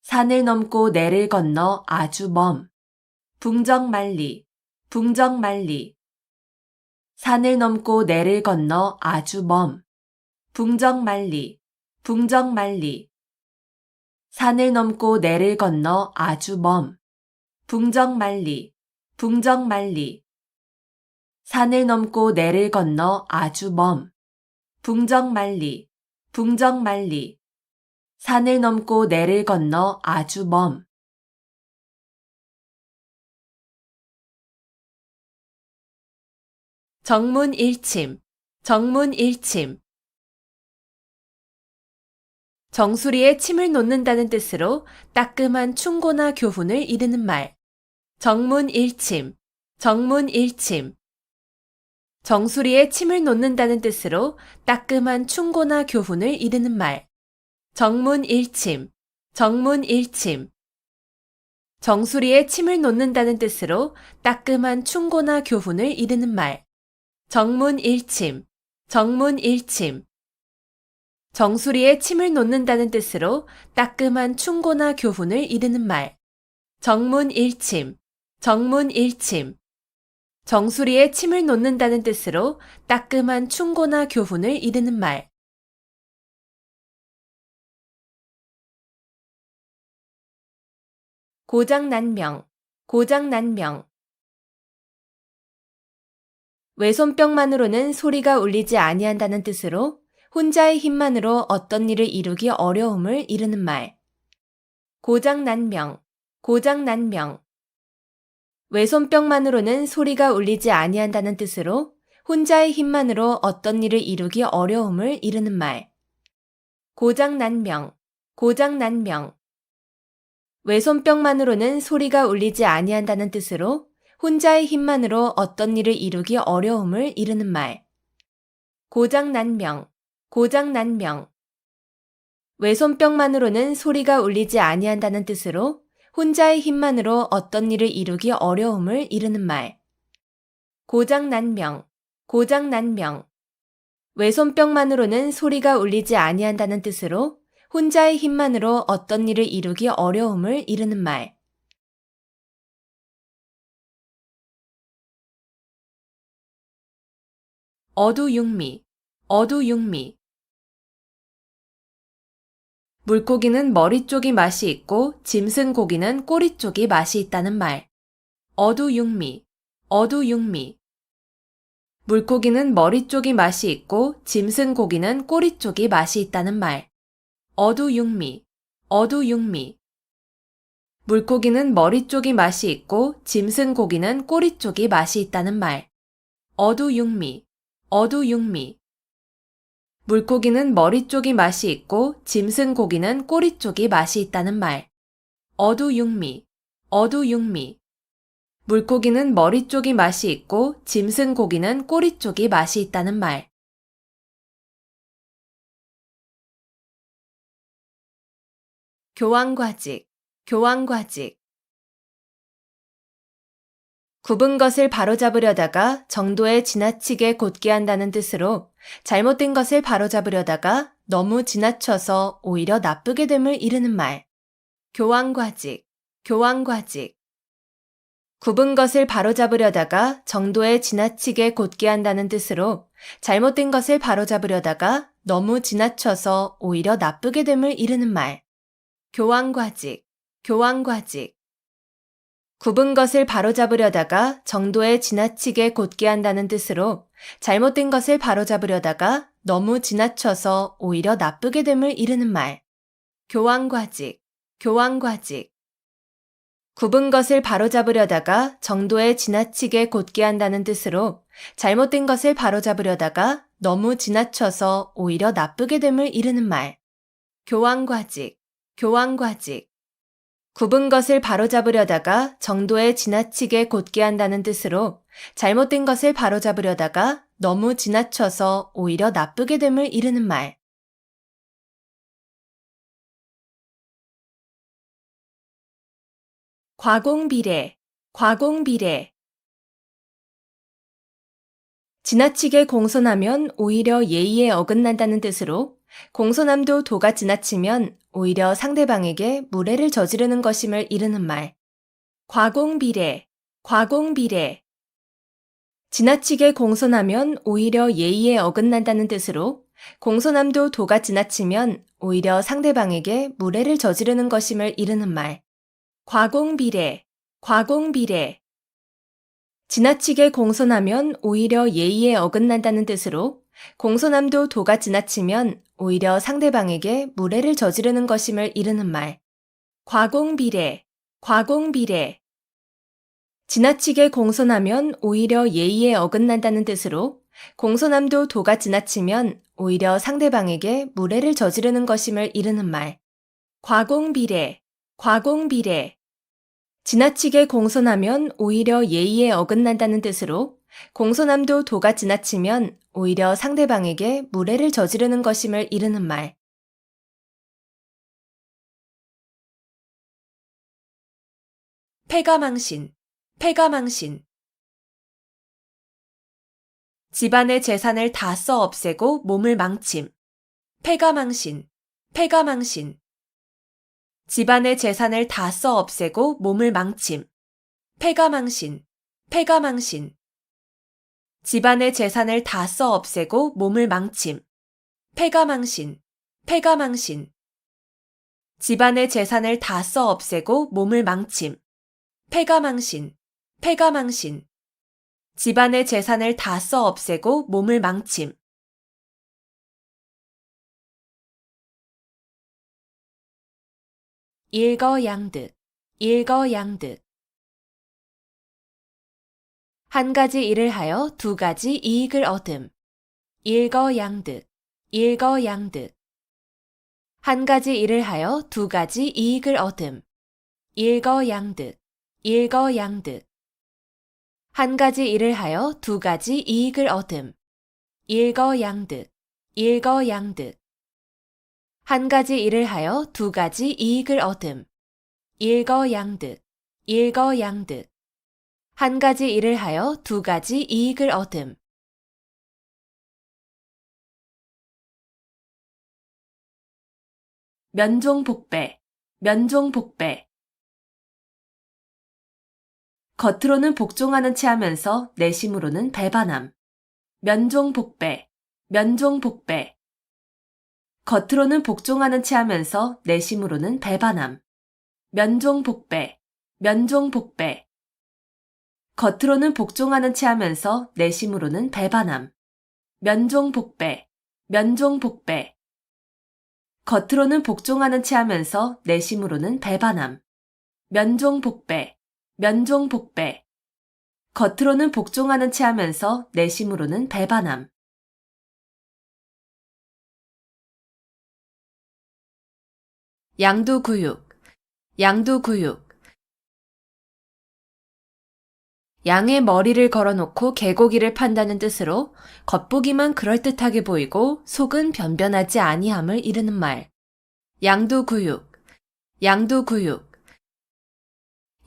산을 넘고 내를 건너 아주 먼. 붕정만리, 붕정만리. 산을 넘고 내를 건너 아주 먼. 붕정만리, 붕정만리. 산을 넘고 내를 건너 아주 먼. 붕정만리, 붕정만리. 산을 넘고 내를 건너 아주 먼. 붕정만리, 붕정만리. 산을 넘고 내를 건너 아주 먼. 정문일침, 정문일침. 정수리에 침을 놓는다는 뜻으로 따끔한 충고나 교훈을 이르는 말. 정문일침, 정문일침. 정수리에 침을 놓는다는 뜻으로 따끔한 충고나 교훈을 이르는 말. 정문일침, 정문일침. 정수리에 침을 놓는다는 뜻으로 따끔한 충고나 교훈을 이르는 말. 정문일침, 정문일침. 정수리에 침을 놓는다는 뜻으로 따끔한 충고나 교훈을 이르는 말. 정문일침, 정문일침. 정수리에 침을 놓는다는 뜻으로 따끔한 충고나 교훈을 이르는 말. 고장난명, 고장난명. 외손뼉만으로는 소리가 울리지 아니한다는 뜻으로 혼자의 힘만으로 어떤 일을 이루기 어려움을 이르는 말. 고장난명, 고장난명. 외손뼉만으로는 소리가 울리지 아니한다는 뜻으로 혼자의 힘만으로 어떤 일을 이루기 어려움을 이르는 말. 고장난명, 고장난명. 외손뼉만으로는 소리가 울리지 아니한다는 뜻으로 혼자의 힘만으로 어떤 일을 이루기 어려움을 이르는 말. 고장난명, 고장난명. 외손뼉만으로는 소리가 울리지 아니한다는 뜻으로 혼자의 힘만으로 어떤 일을 이루기 어려움을 이르는 말. 고장난명, 고장난명. 외손뼉만으로는 소리가 울리지 아니한다는 뜻으로 혼자의 힘만으로 어떤 일을 이루기 어려움을 이르는 말. 어두육미, 어두육미. 물고기는 머리 쪽이 맛이 있고 짐승 고기는 꼬리 쪽이 맛이 있다는 말. 어두육미, 어두육미. 물고기는 머리 쪽이 맛이 있고 짐승 고기는 꼬리 쪽이 맛이 있다는 말. 어두육미, 어두육미. 물고기는 머리 쪽이 맛이 있고 짐승 고기는 꼬리 쪽이 맛이 있다는 말. 어두육미, 어두육미. 물고기는 머리 쪽이 맛이 있고 짐승 고기는 꼬리 쪽이 맛이 있다는 말. 어두육미, 어두육미. 물고기는 머리 쪽이 맛이 있고 짐승 고기는 꼬리 쪽이 맛이 있다는 말. 교환과직, 교환과직. 굽은 것을 바로잡으려다가 정도에 지나치게 곧게 한다는 뜻으로 잘못된 것을 바로잡으려다가 너무 지나쳐서 오히려 나쁘게 됨을 이르는 말. 교환과직, 교환과직. 굽은 것을 바로잡으려다가 정도에 지나치게 곧게 한다는 뜻으로 잘못된 것을 바로잡으려다가 너무 지나쳐서 오히려 나쁘게 됨을 이르는 말. 교환과직, 교환과직. 굽은 것을 바로잡으려다가 정도에 지나치게 곧게 한다는 뜻으로 잘못된 것을 바로잡으려다가 너무 지나쳐서 오히려 나쁘게 됨을 이르는 말. 교환과직, 교환과직. 굽은 것을 바로잡으려다가 정도에 지나치게 곧게 한다는 뜻으로 잘못된 것을 바로잡으려다가 너무 지나쳐서 오히려 나쁘게 됨을 이르는 말. 교환과직, 교환과직. 굽은 것을 바로잡으려다가 정도에 지나치게 곧게 한다는 뜻으로 잘못된 것을 바로잡으려다가 너무 지나쳐서 오히려 나쁘게 됨을 이르는 말. 과공비례, 과공비례. 지나치게 공손하면 오히려 예의에 어긋난다는 뜻으로 공손함도 도가 지나치면 오히려 상대방에게 무례를 저지르는 것임을 이르는 말. 과공비례, 과공비례. 지나치게 공손하면 오히려 예의에 어긋난다는 뜻으로 공손함도 도가 지나치면 오히려 상대방에게 무례를 저지르는 것임을 이르는 말. 과공비례, 과공비례. 지나치게 공손하면 오히려 예의에 어긋난다는 뜻으로 공손함도 도가 지나치면 오히려 상대방에게 무례를 저지르는 것임을 이르는 말. 과공비례, 과공비례. 지나치게 공손하면 오히려 예의에 어긋난다는 뜻으로 공손함도 도가 지나치면 오히려 상대방에게 무례를 저지르는 것임을 이르는 말. 과공비례, 과공비례. 지나치게 공손하면 오히려 예의에 어긋난다는 뜻으로 공손함도 도가 지나치면 오히려 상대방에게 무례를 저지르는 것임을 이르는 말. 패가망신, 패가망신. 집안의 재산을 다 써 없애고 몸을 망침. 패가망신, 패가망신. 집안의 재산을 다 써 없애고 몸을 망침. 패가망신, 패가망신. 집안의 재산을 다 써 없애고 몸을 망침. 패가망신, 패가망신. 집안의 재산을 다 써 없애고 몸을 망침. 패가망신, 패가망신. 집안의 재산을 다 써 없애고 몸을 망침. 일거양득, 일거양득. 한 가지 일을 하여 두 가지 이익을 얻음. 일거양득, 일거양득. 한 가지 일을 하여 두 가지 이익을 얻음. 일거양득, 일거양득. 한 가지 일을 하여 두 가지 이익을 얻음. 일거양득, 일거양득. 한 가지 일을 하여 두 가지 이익을 얻음. 일거양득, 일거양득. 한 가지 일을 하여 두 가지 이익을 얻음. 면종복배, 면종복배. 겉으로는 복종하는 체 하면서 내심으로는 배반함. 면종복배, 면종복배. 겉으로는 복종하는 체 하면서 내심으로는 배반함. 면종복배, 면종복배. 겉으로는 복종하는 체 하면서 내심으로는 배반함. 면종복배, 면종복배. 겉으로는 복종하는 체 하면서 내심으로는 배반함. 면종복배, 면종복배. 겉으로는 복종하는 체 하면서 내심으로는 배반함. 양두구육, 양두구육. 양의 머리를 걸어놓고 개고기를 판다는 뜻으로 겉보기만 그럴듯하게 보이고 속은 변변하지 아니함을 이르는 말. 양두구육, 양두구육.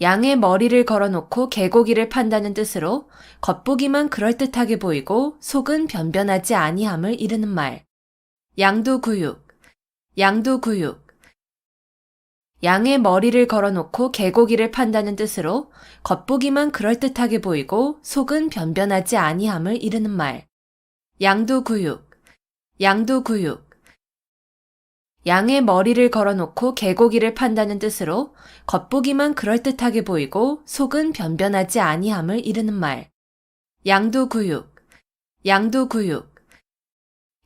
양의 머리를 걸어놓고 개고기를 판다는 뜻으로 겉보기만 그럴듯하게 보이고 속은 변변하지 아니함을 이르는 말. 양두구육, 양두구육. 양의 머리를 걸어놓고 개고기를 판다는 뜻으로 겉보기만 그럴듯하게 보이고 속은 변변하지 아니함을 이르는 말. 양두구육, 양두구육. 양의 머리를 걸어놓고 개고기를 판다는 뜻으로 겉보기만 그럴듯하게 보이고 속은 변변하지 아니함을 이르는 말. 양두구육, 양두구육.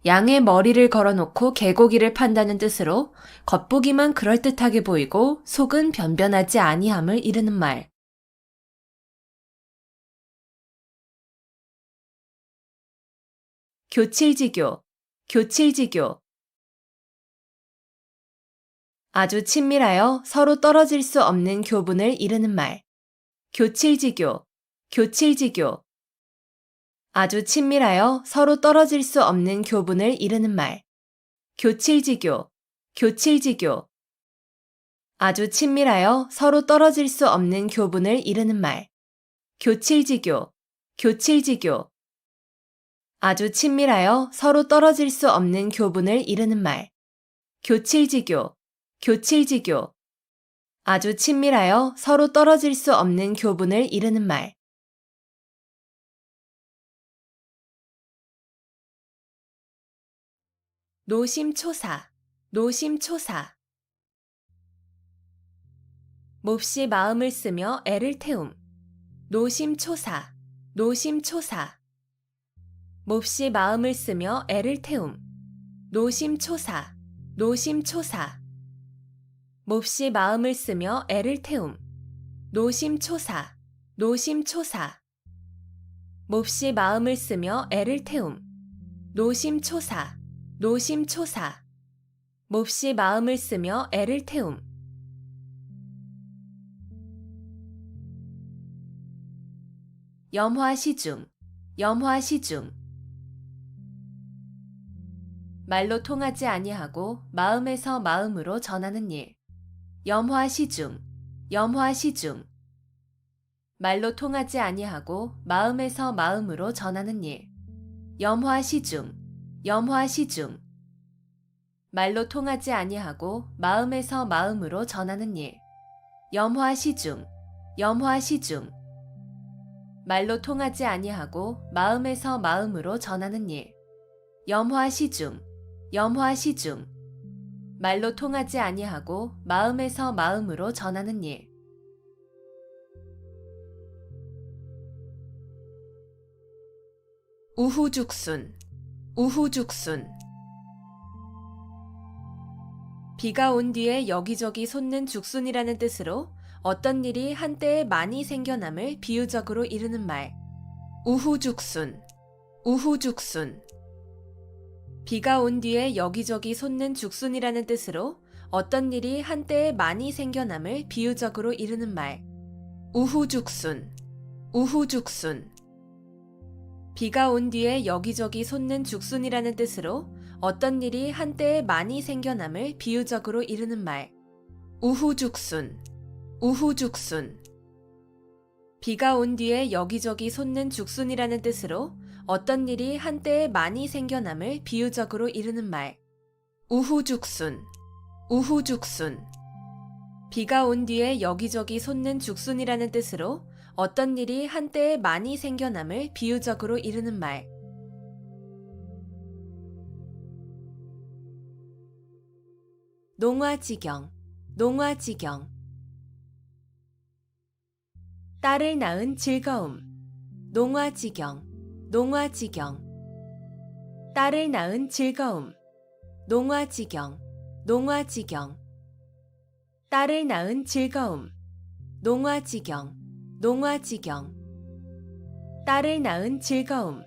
양의 머리를 걸어놓고 개고기를 판다는 뜻으로 겉보기만 그럴듯하게 보이고 속은 변변하지 아니함을 이르는 말. 교칠지교, 교칠지교. 아주 친밀하여 서로 떨어질 수 없는 교분을 이르는 말. 교칠지교, 교칠지교. 아주 친밀하여 서로 떨어질 수 없는 교분을 이르는 말. 교칠지교, 교칠지교. 아주 친밀하여 서로 떨어질 수 없는 교분을 이르는 말. 교칠지교, 교칠지교. 아주 친밀하여 서로 떨어질 수 없는 교분을 이르는 말. 교칠지교, 교칠지교. 아주 친밀하여 서로 떨어질 수 없는 교분을 이르는 말. 노심초사, 노심초사. 몹시 마음을 쓰며 애를 태움. 노심초사, 노심초사. 몹시 마음을 쓰며 애를 태움. 노심초사, 노심초사. 몹시 마음을 쓰며 애를 태움. 노심초사, 노심초사. 몹시 마음을 쓰며 애를 태움. 노심초사, 노심초사. 몹시 마음을 쓰며 애를 태움. 염화시중, 염화시중. 말로 통하지 아니하고 마음에서 마음으로 전하는 일. 염화시중, 염화시중. 말로 통하지 아니하고 마음에서 마음으로 전하는 일. 염화시중, 염화시중. 말로 통하지 아니하고 마음에서 마음으로 전하는 일. 염화시중, 염화시중. 말로 통하지 아니하고 마음에서 마음으로 전하는 일. 염화시중, 염화시중. 말로 통하지 아니하고 마음에서 마음으로 전하는 일. 우후죽순, 우후죽순. 비가 온 뒤에 여기저기 솟는 죽순이라는 뜻으로 어떤 일이 한때에 많이 생겨남을 비유적으로 이르는 말. 우후죽순, 우후죽순. 비가 온 뒤에 여기저기 솟는 죽순이라는 뜻으로 어떤 일이 한때에 많이 생겨남을 비유적으로 이르는 말. 우후죽순, 우후죽순. 비가 온 뒤에 여기저기 솟는 죽순이라는 뜻으로 어떤 일이 한때에 많이 생겨남을 비유적으로 이르는 말. 우후죽순, 우후죽순. 비가 온 뒤에 여기저기 솟는 죽순이라는 뜻으로 어떤 일이 한때에 많이 생겨남을 비유적으로 이르는 말. 우후죽순, 우후죽순. 비가 온 뒤에 여기저기 솟는 죽순이라는 뜻으로 어떤 일이 한때에 많이 생겨남을 비유적으로 이르는 말. 농화지경, 농화지경. 딸을 낳은 즐거움. 농화지경, 농화지경. 딸을 낳은 즐거움. 농화지경, 농화지경. 딸을 낳은 즐거움. 농화지경, 농화지경. 딸을 낳은 즐거움.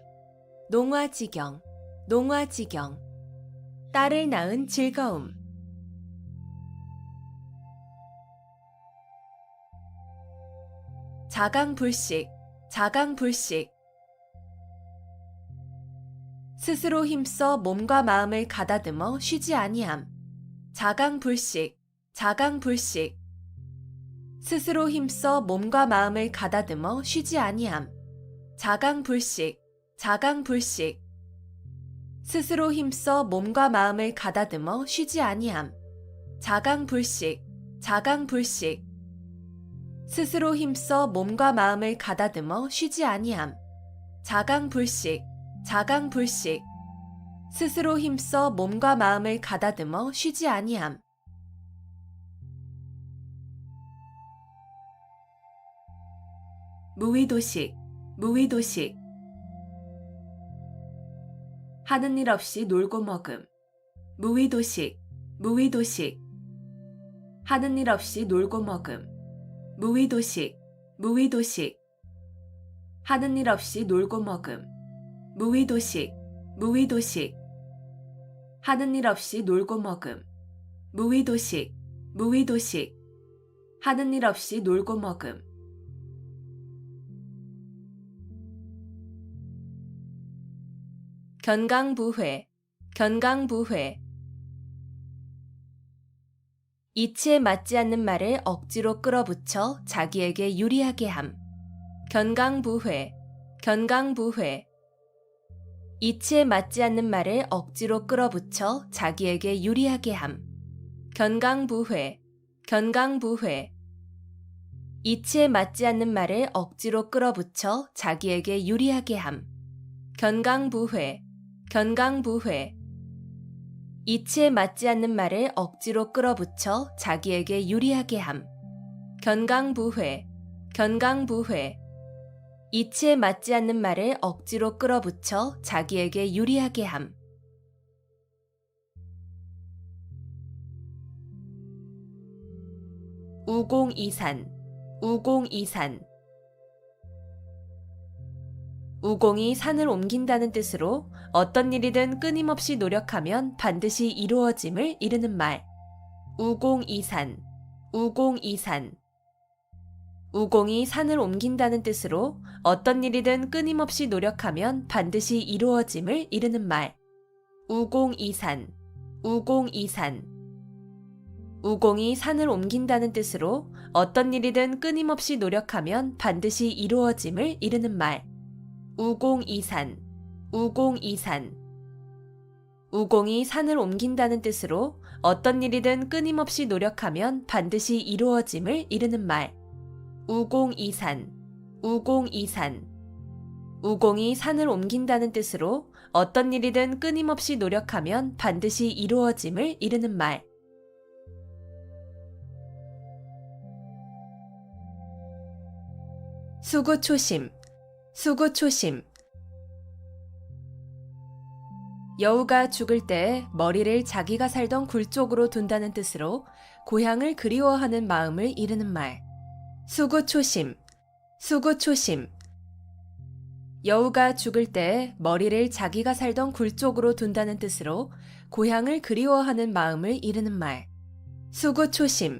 농화지경, 농화지경. 딸을 낳은 즐거움. 자강불식, 자강불식. 스스로 힘써 몸과 마음을 가다듬어 쉬지 아니함. 자강불식, 자강불식. 스스로 힘써 몸과 마음을 가다듬어 쉬지 아니함. 자강불식, 자강불식. 스스로 힘써 몸과 마음을 가다듬어 쉬지 아니함. 자강불식, 자강불식. 스스로 힘써 몸과 마음을 가다듬어 쉬지 아니함. 자강불식, 자강불식. 스스로 힘써 몸과 마음을 가다듬어 쉬지 아니함. 무의도식, 무의도식. 하는 일 없이 놀고 먹음. 무의도식, 무의도식. 하는 일 없이 놀고 먹음. 무의도식, 무의도식. 하는 일 없이 놀고 먹음. 무의도식, 무의도식. 하는 일 없이 놀고 먹음. 무의도식, 무의도식. 하는 일 없이 놀고 먹음. 견강부회, 견강부회. 이치에 맞지 않는 말을 억지로 끌어붙여 자기에게 유리하게 함. 견강부회, 견강부회. 이치에 맞지 않는 말을 억지로 끌어붙여 자기에게 유리하게 함. 견강부회, 견강부회. 이치에 맞지 않는 말을 억지로 끌어붙여 자기에게 유리하게 함. 견강부회, 견강부회. 이치에 맞지 않는 말을 억지로 끌어붙여 자기에게 유리하게 함. 견강부회, 견강부회. 이치에 맞지 않는 말을 억지로 끌어붙여 자기에게 유리하게 함. 우공이산, 우공이산. 우공이 산을 옮긴다는 뜻으로 어떤 일이든 끊임없이 노력하면 반드시 이루어짐을 이르는 말. 우공이산, 우공이산. 우공이 산을 옮긴다는 뜻으로 어떤 일이든 끊임없이 노력하면 반드시 이루어짐을 이르는 말. 우공이산, 우공이산. 우공이 산을 옮긴다는 뜻으로 어떤 일이든 끊임없이 노력하면 반드시 이루어짐을 이르는 말. 우공이산, 우공이산. 우공이 산을 옮긴다는 뜻으로 어떤 일이든 끊임없이 노력하면 반드시 이루어짐을 이르는 말. 우공이산, 우공이산. 우공이 산을 옮긴다는 뜻으로 어떤 일이든 끊임없이 노력하면 반드시 이루어짐을 이르는 말. 수구초심, 수구초심. 여우가 죽을 때 머리를 자기가 살던 굴 쪽으로 둔다는 뜻으로 고향을 그리워하는 마음을 이르는 말. 수구초심, 수구초심. 여우가 죽을 때 머리를 자기가 살던 굴 쪽으로 둔다는 뜻으로 고향을 그리워하는 마음을 이르는 말. 수구초심,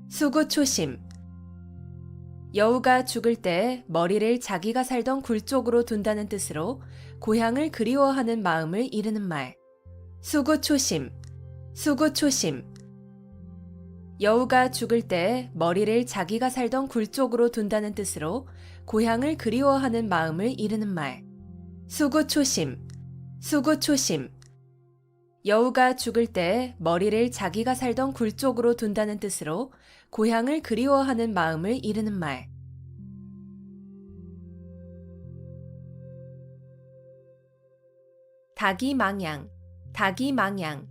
수구초심. 여우가 죽을 때 머리를 자기가 살던 굴 쪽으로 둔다는 뜻으로 고향을 그리워하는 마음을 이르는 말. 수구초심, 수구초심. 여우가 죽을 때 머리를 자기가 살던 굴 쪽으로 둔다는 뜻으로 고향을 그리워하는 마음을 이르는 말. 수구초심, 수구초심. 여우가 죽을 때 머리를 자기가 살던 굴 쪽으로 둔다는 뜻으로 고향을 그리워하는 마음을 이르는 말. 닭이망양, 닭이망양.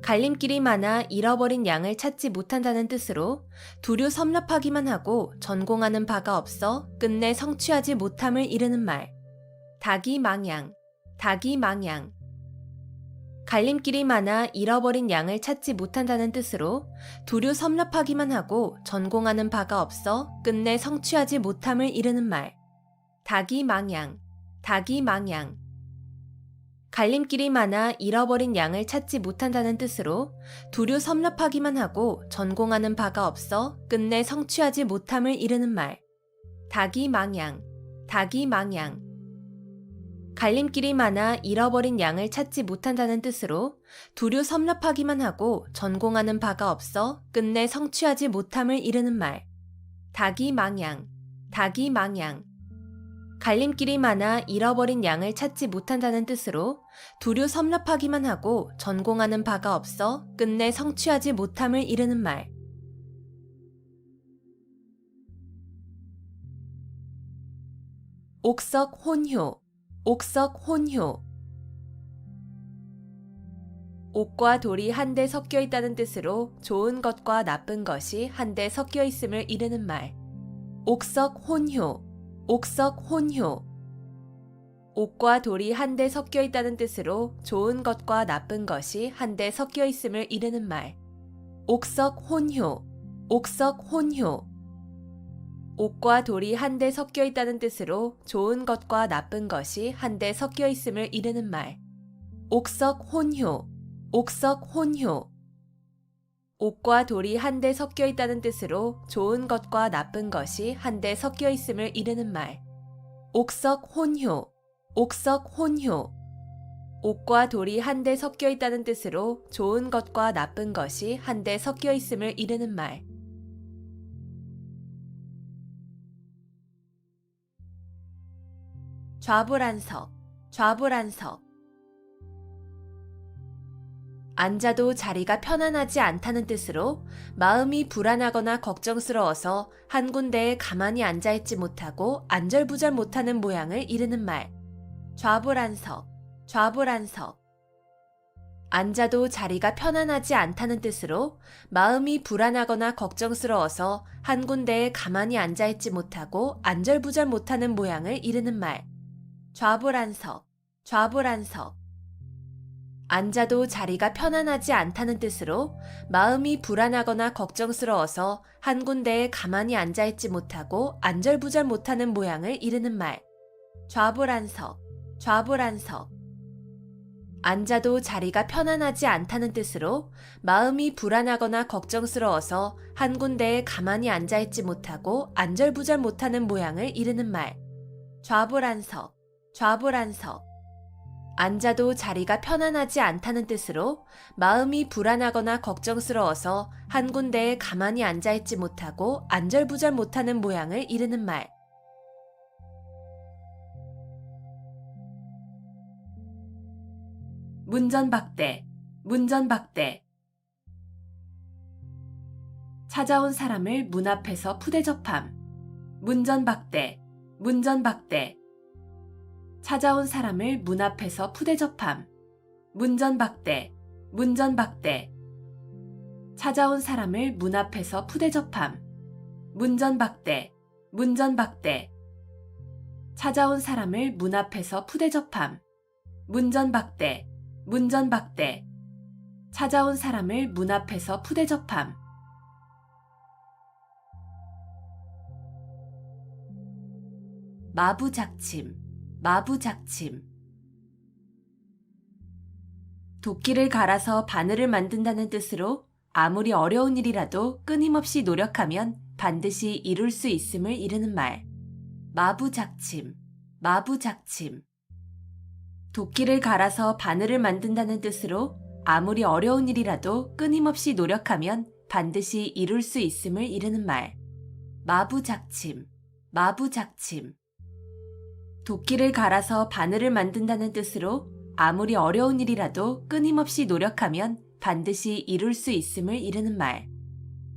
갈림길이 많아 잃어버린 양을 찾지 못한다는 뜻으로 두루 섭렵하기만 하고 전공하는 바가 없어 끝내 성취하지 못함을 이르는 말. 닭이망양, 닭이망양. 갈림길이 많아 잃어버린 양을 찾지 못한다는 뜻으로 두루 섭렵하기만 하고 전공하는 바가 없어 끝내 성취하지 못함을 이르는 말. 닭이망양, 닭이망양. 갈림길이 많아 잃어버린 양을 찾지 못한다는 뜻으로 두류 섭렵하기만 하고 전공하는 바가 없어 끝내 성취하지 못함을 이르는 말. 닭이망양, 닭이망양. 갈림길이 많아 잃어버린 양을 찾지 못한다는 뜻으로 두류 섭렵하기만 하고 전공하는 바가 없어 끝내 성취하지 못함을 이르는 말. 닭이망양, 닭이망양. 갈림길이 많아 잃어버린 양을 찾지 못한다는 뜻으로 두류 섭렵하기만 하고 전공하는 바가 없어 끝내 성취하지 못함을 이르는 말. 옥석혼효, 옥석혼효. 옥과 돌이 한데 섞여 있다는 뜻으로 좋은 것과 나쁜 것이 한데 섞여 있음을 이르는 말. 옥석혼효, 옥석혼효. 옥과 돌이 한데 섞여 있다는 뜻으로 좋은 것과 나쁜 것이 한데 섞여 있음을 이르는 말. 옥석혼효, 옥석혼효. 옥과 돌이 한데 섞여 있다는 뜻으로 좋은 것과 나쁜 것이 한데 섞여 있음을 이르는 말. 옥석혼효, 옥석혼효. 옥과 돌이 한데 섞여 있다는 뜻으로 좋은 것과 나쁜 것이 한데 섞여 있음을 이르는 말. 옥석혼효, 옥석혼효. 옥과 돌이 한데 섞여 있다는 뜻으로 좋은 것과 나쁜 것이 한데 섞여 있음을 이르는 말. 좌불안석, 좌불안석. 앉아도 자리가 편안하지 않다는 뜻으로 마음이 불안하거나 걱정스러워서 한 군데에 가만히 앉아있지 못하고 안절부절 못하는 모양을 이르는 말. 좌불안석, 좌불안석. 앉아도 자리가 편안하지 않다는 뜻으로 마음이 불안하거나 걱정스러워서 한 군데에 가만히 앉아있지 못하고 안절부절 못하는 모양을 이르는 말. 좌불안석, 좌불안석. 앉아도 자리가 편안하지 않다는 뜻으로 마음이 불안하거나 걱정스러워서 한 군데에 가만히 앉아있지 못하고 안절부절 못하는 모양을 이르는 말. 좌불안석, 좌불안석. 앉아도 자리가 편안하지 않다는 뜻으로 마음이 불안하거나 걱정스러워서 한 군데에 가만히 앉아있지 못하고 안절부절 못하는 모양을 이르는 말. 좌불안석, 좌불안석. 앉아도 자리가 편안하지 않다는 뜻으로 마음이 불안하거나 걱정스러워서 한 군데에 가만히 앉아있지 못하고 안절부절 못하는 모양을 이르는 말. 문전박대, 문전박대. 찾아온 사람을 문 앞에서 푸대접함. 문전박대, 문전박대. 찾아온 사람을 문 앞에서 푸대접함. 문전박대, 문전박대. 찾아온 사람을 문 앞에서 푸대접함. 문전박대, 문전박대. 찾아온 사람을 문 앞에서 푸대접함. 문전박대, 문전박대. 찾아온 사람을 문 앞에서 푸대접함. 마부작침, 마부작침. 도끼를 갈아서 바늘을 만든다는 뜻으로 아무리 어려운 일이라도 끊임없이 노력하면 반드시 이룰 수 있음을 이르는 말. 마부작침, 마부작침. 도끼를 갈아서 바늘을 만든다는 뜻으로 아무리 어려운 일이라도 끊임없이 노력하면 반드시 이룰 수 있음을 이르는 말. 마부작침, 마부작침. 도끼를 갈아서 바늘을 만든다는 뜻으로 아무리 어려운 일이라도 끊임없이 노력하면 반드시 이룰 수 있음을 이르는 말.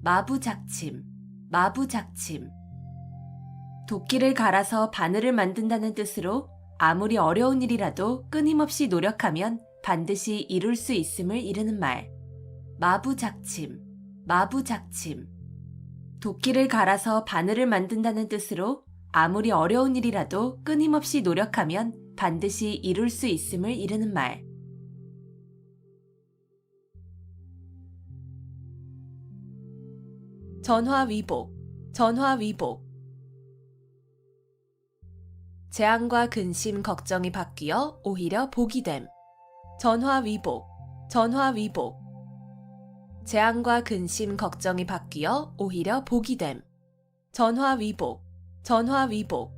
마부작침, 마부작침. 도끼를 갈아서 바늘을 만든다는 뜻으로 아무리 어려운 일이라도 끊임없이 노력하면 반드시 이룰 수 있음을 이르는 말. 마부작침, 마부작침. 도끼를 갈아서 바늘을 만든다는 뜻으로 아무리 어려운 일이라도 끊임없이 노력하면 반드시 이룰 수 있음을 이르는 말. 전화위복, 전화위복. 재앙과 근심, 걱정이 바뀌어 오히려 복이 됨. 전화위복, 전화위복. 재앙과 근심, 걱정이 바뀌어 오히려 복이 됨. 전화위복, 전화위복.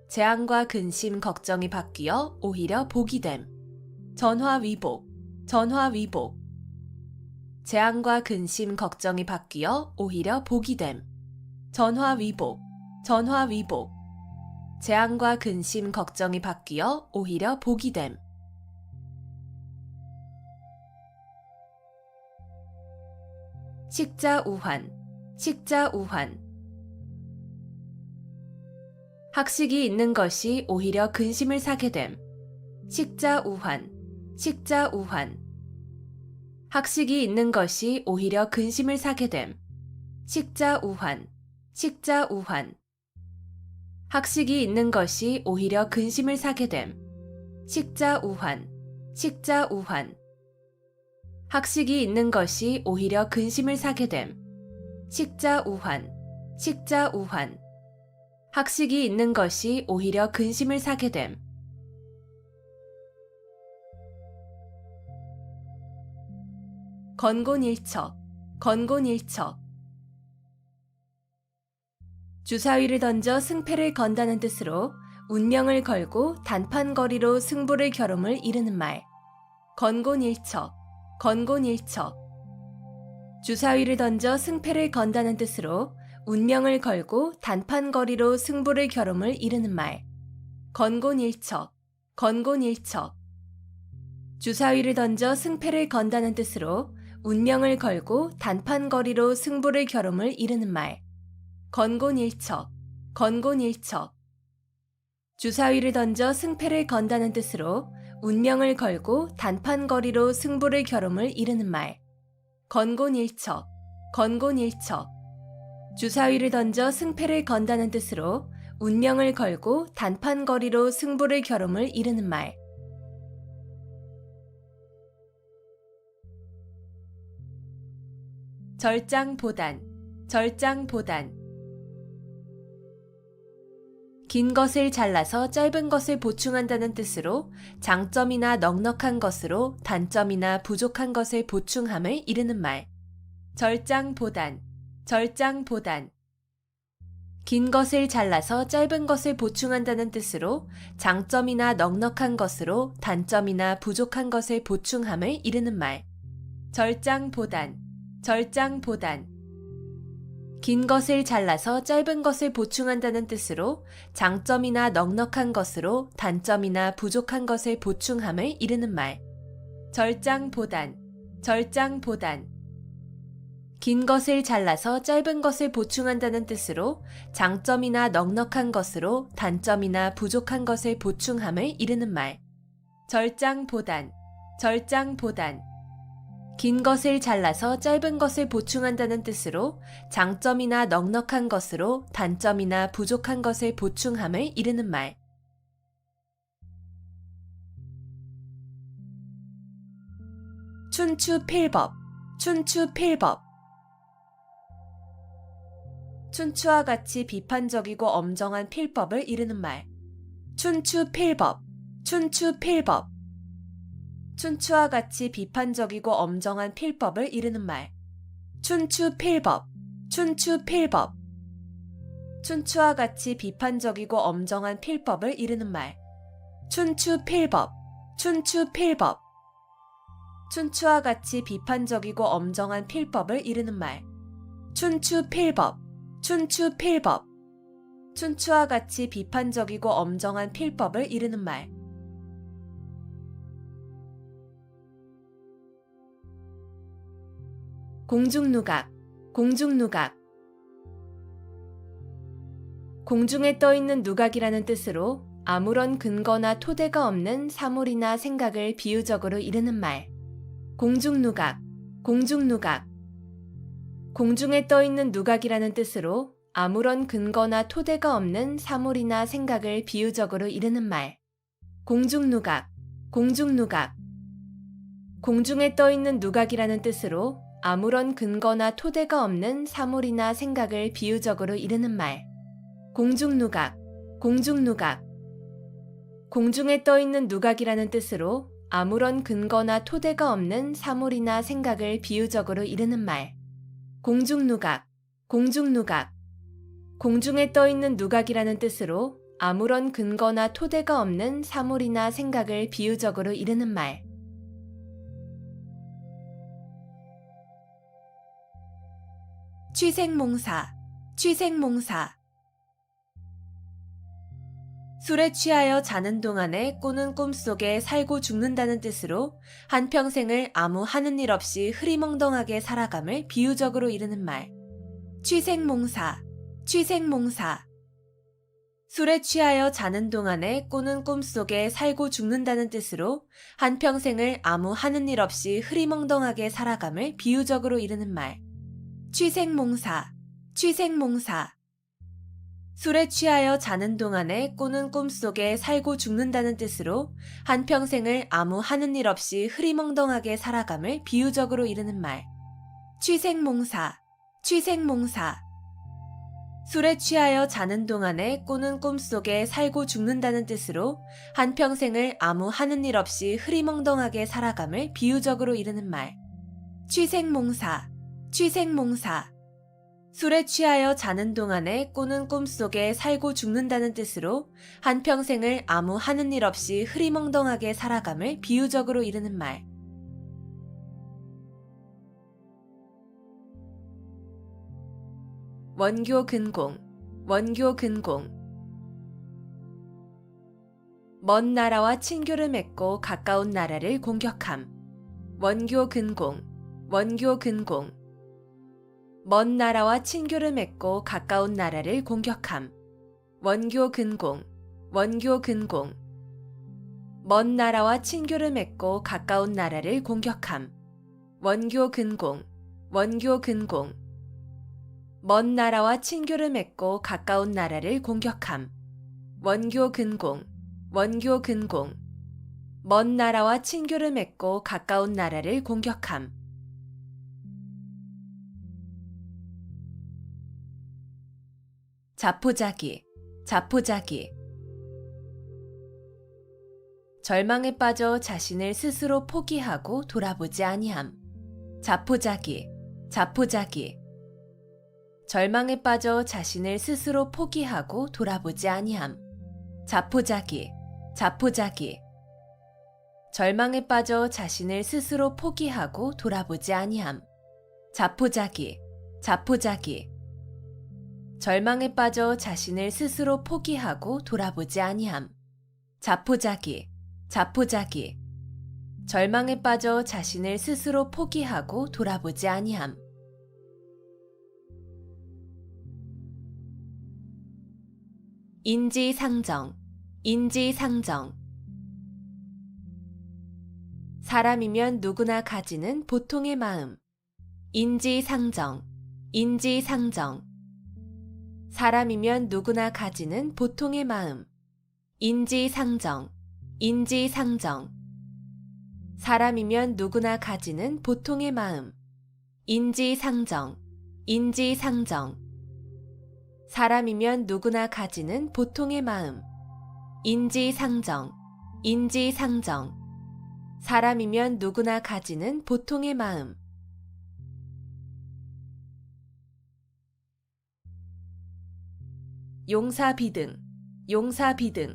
재앙과 근심, 걱정이 바뀌어 오히려 복이 됨. 전화위복, 전화위복. 재앙과 근심, 걱정이 바뀌어 오히려 복이 됨. 전화위복, 전화위복. 재앙과 근심, 걱정이 바뀌어 오히려 복이 됨. 식자우환, 식자우환. 학식이 있는 것이 오히려 근심을 사게 됨. 식자우환, 식자우환. 학식이 있는 것이 오히려 근심을 사게 됨. 식자우환, 식자우환. 학식이 있는 것이 오히려 근심을 사게 됨. 식자우환, 식자우환. 학식이 있는 것이 오히려 근심을 사게 됨. 식자우환, 식자우환. 학식이 있는 것이 오히려 근심을 사게 됨. 건곤일척, 건곤일척. 주사위를 던져 승패를 건다는 뜻으로 운명을 걸고 단판거리로 승부를 겨룸을 이르는 말. 건곤일척, 건곤일척. 주사위를 던져 승패를 건다는 뜻으로 운명을 걸고 단판거리로 승부를 겨룸을 이르는 말. 건곤일척, 건곤일척. 주사위를 던져 승패를 건다는 뜻으로 운명을 걸고 단판거리로 승부를 겨룸을 이르는 말. 건곤일척, 건곤일척. 주사위를 던져 승패를 건다는 뜻으로 운명을 걸고 단판거리로 승부를 겨룸을 이르는 말. 건곤일척, 건곤일척. 주사위를 던져 승패를 건다는 뜻으로 운명을 걸고 단판거리로 승부를 겨룸을 이르는 말. 절장보단, 절장보단. 긴 것을 잘라서 짧은 것을 보충한다는 뜻으로 장점이나 넉넉한 것으로 단점이나 부족한 것을 보충함을 이르는 말. 절장보단, 절장보단. 긴 것을 잘라서 짧은 것을 보충한다는 뜻으로 장점이나 넉넉한 것으로 단점이나 부족한 것을 보충함을 이르는 말. 절장보단, 절장보단. 긴 것을 잘라서 짧은 것을 보충한다는 뜻으로 장점이나 넉넉한 것으로 단점이나 부족한 것을 보충함을 이르는 말. 절장보단, 절장보단. 긴 것을 잘라서 짧은 것을 보충한다는 뜻으로 장점이나 넉넉한 것으로 단점이나 부족한 것을 보충함을 이르는 말. 절장보단, 절장보단. 긴 것을 잘라서 짧은 것을 보충한다는 뜻으로 장점이나 넉넉한 것으로 단점이나 부족한 것을 보충함을 이르는 말. 춘추필법, 춘추필법. 춘추와 같이 비판적이고 엄정한 필법을 이르는 말. 춘추필법, 춘추필법. 춘추와 같이 비판적이고 엄정한 필법을 이르는 말. 춘추필법, 춘추필법. 춘추와 같이 비판적이고 엄정한 필법을 이르는 말. 춘추필법, 춘추필법. 춘추와 같이 비판적이고 엄정한 필법을 이르는 말. 춘추필법, 춘추필법. 춘추와 같이 비판적이고 엄정한 필법을 이르는 말. 공중누각, 공중누각. 공중에 떠있는 누각이라는 뜻으로 아무런 근거나 토대가 없는 사물이나 생각을 비유적으로 이르는 말. 공중누각, 공중누각. 공중에 떠있는 누각이라는 뜻으로 아무런 근거나 토대가 없는 사물이나 생각을 비유적으로 이르는 말. 공중누각, 공중누각. 공중에 떠있는 누각이라는 뜻으로 아무런 근거나 토대가 없는 사물이나 생각을 비유적으로 이르는 말. 공중누각, 공중누각. 공중에 떠있는 누각이라는 뜻으로 아무런 근거나 토대가 없는 사물이나 생각을 비유적으로 이르는 말. 공중누각, 공중누각. 공중에 떠있는 누각이라는 뜻으로 아무런 근거나 토대가 없는 사물이나 생각을 비유적으로 이르는 말. 취생몽사, 취생몽사. 술에 취하여 자는 동안에 꾸는 꿈속에 살고 죽는다는 뜻으로 한평생을 아무 하는 일 없이 흐리멍덩하게 살아감을 비유적으로 이르는 말. 취생몽사, 취생몽사. 술에 취하여 자는 동안에 꾸는 꿈속에 살고 죽는다는 뜻으로 한평생을 아무 하는 일 없이 흐리멍덩하게 살아감을 비유적으로 이르는 말. 취생몽사, 취생몽사. 술에 취하여 자는 동안에 꾸는 꿈속에 살고 죽는다는 뜻으로 한평생을 아무 하는 일 없이 흐리멍덩하게 살아감을 비유적으로 이르는 말. 취생몽사, 취생몽사. 술에 취하여 자는 동안에 꾸는 꿈속에 살고 죽는다는 뜻으로 한평생을 아무 하는 일 없이 흐리멍덩하게 살아감을 비유적으로 이르는 말. 취생몽사, 취생몽사. 술에 취하여 자는 동안에 꾸는 꿈속에 살고 죽는다는 뜻으로 한평생을 아무 하는 일 없이 흐리멍덩하게 살아감을 비유적으로 이르는 말. 원교 근공, 원교 근공. 먼 나라와 친교를 맺고 가까운 나라를 공격함. 원교 근공, 원교 근공. 먼 나라와 친교를 맺고 가까운 나라를 공격함. 원교 근공, 원교 근공. 먼 나라와 친교를 맺고 가까운 나라를 공격함. 원교 근공, 원교 근공. 먼 나라와 친교를 맺고 가까운 나라를 공격함. 원교 근공, 원교 근공. 먼 나라와 친교를 맺고 가까운 나라를 공격함. 자포자기, 자포자기. 절망에 빠져 자신을 스스로 포기하고 돌아보지 아니함. 자포자기, 자포자기. 절망에 빠져 자신을 스스로 포기하고 돌아보지 아니함. 자포자기, 자포자기. 절망에 빠져 자신을 스스로 포기하고 돌아보지 아니함. 자포자기, 자포자기. 절망에 빠져 자신을 스스로 포기하고 돌아보지 아니함. 자포자기, 자포자기. 절망에 빠져 자신을 스스로 포기하고 돌아보지 아니함. 인지상정, 인지상정. 사람이면 누구나 가지는 보통의 마음. 인지상정, 인지상정. 사람이면 누구나 가지는 보통의 마음. 인지상정, 인지상정. 사람이면 누구나 가지는 보통의 마음. 인지상정, 인지상정. 사람이면 누구나 가지는 보통의 마음. 인지상정, 인지상정. 사람이면 누구나 가지는 보통의 마음. 용사비등, 용사비등.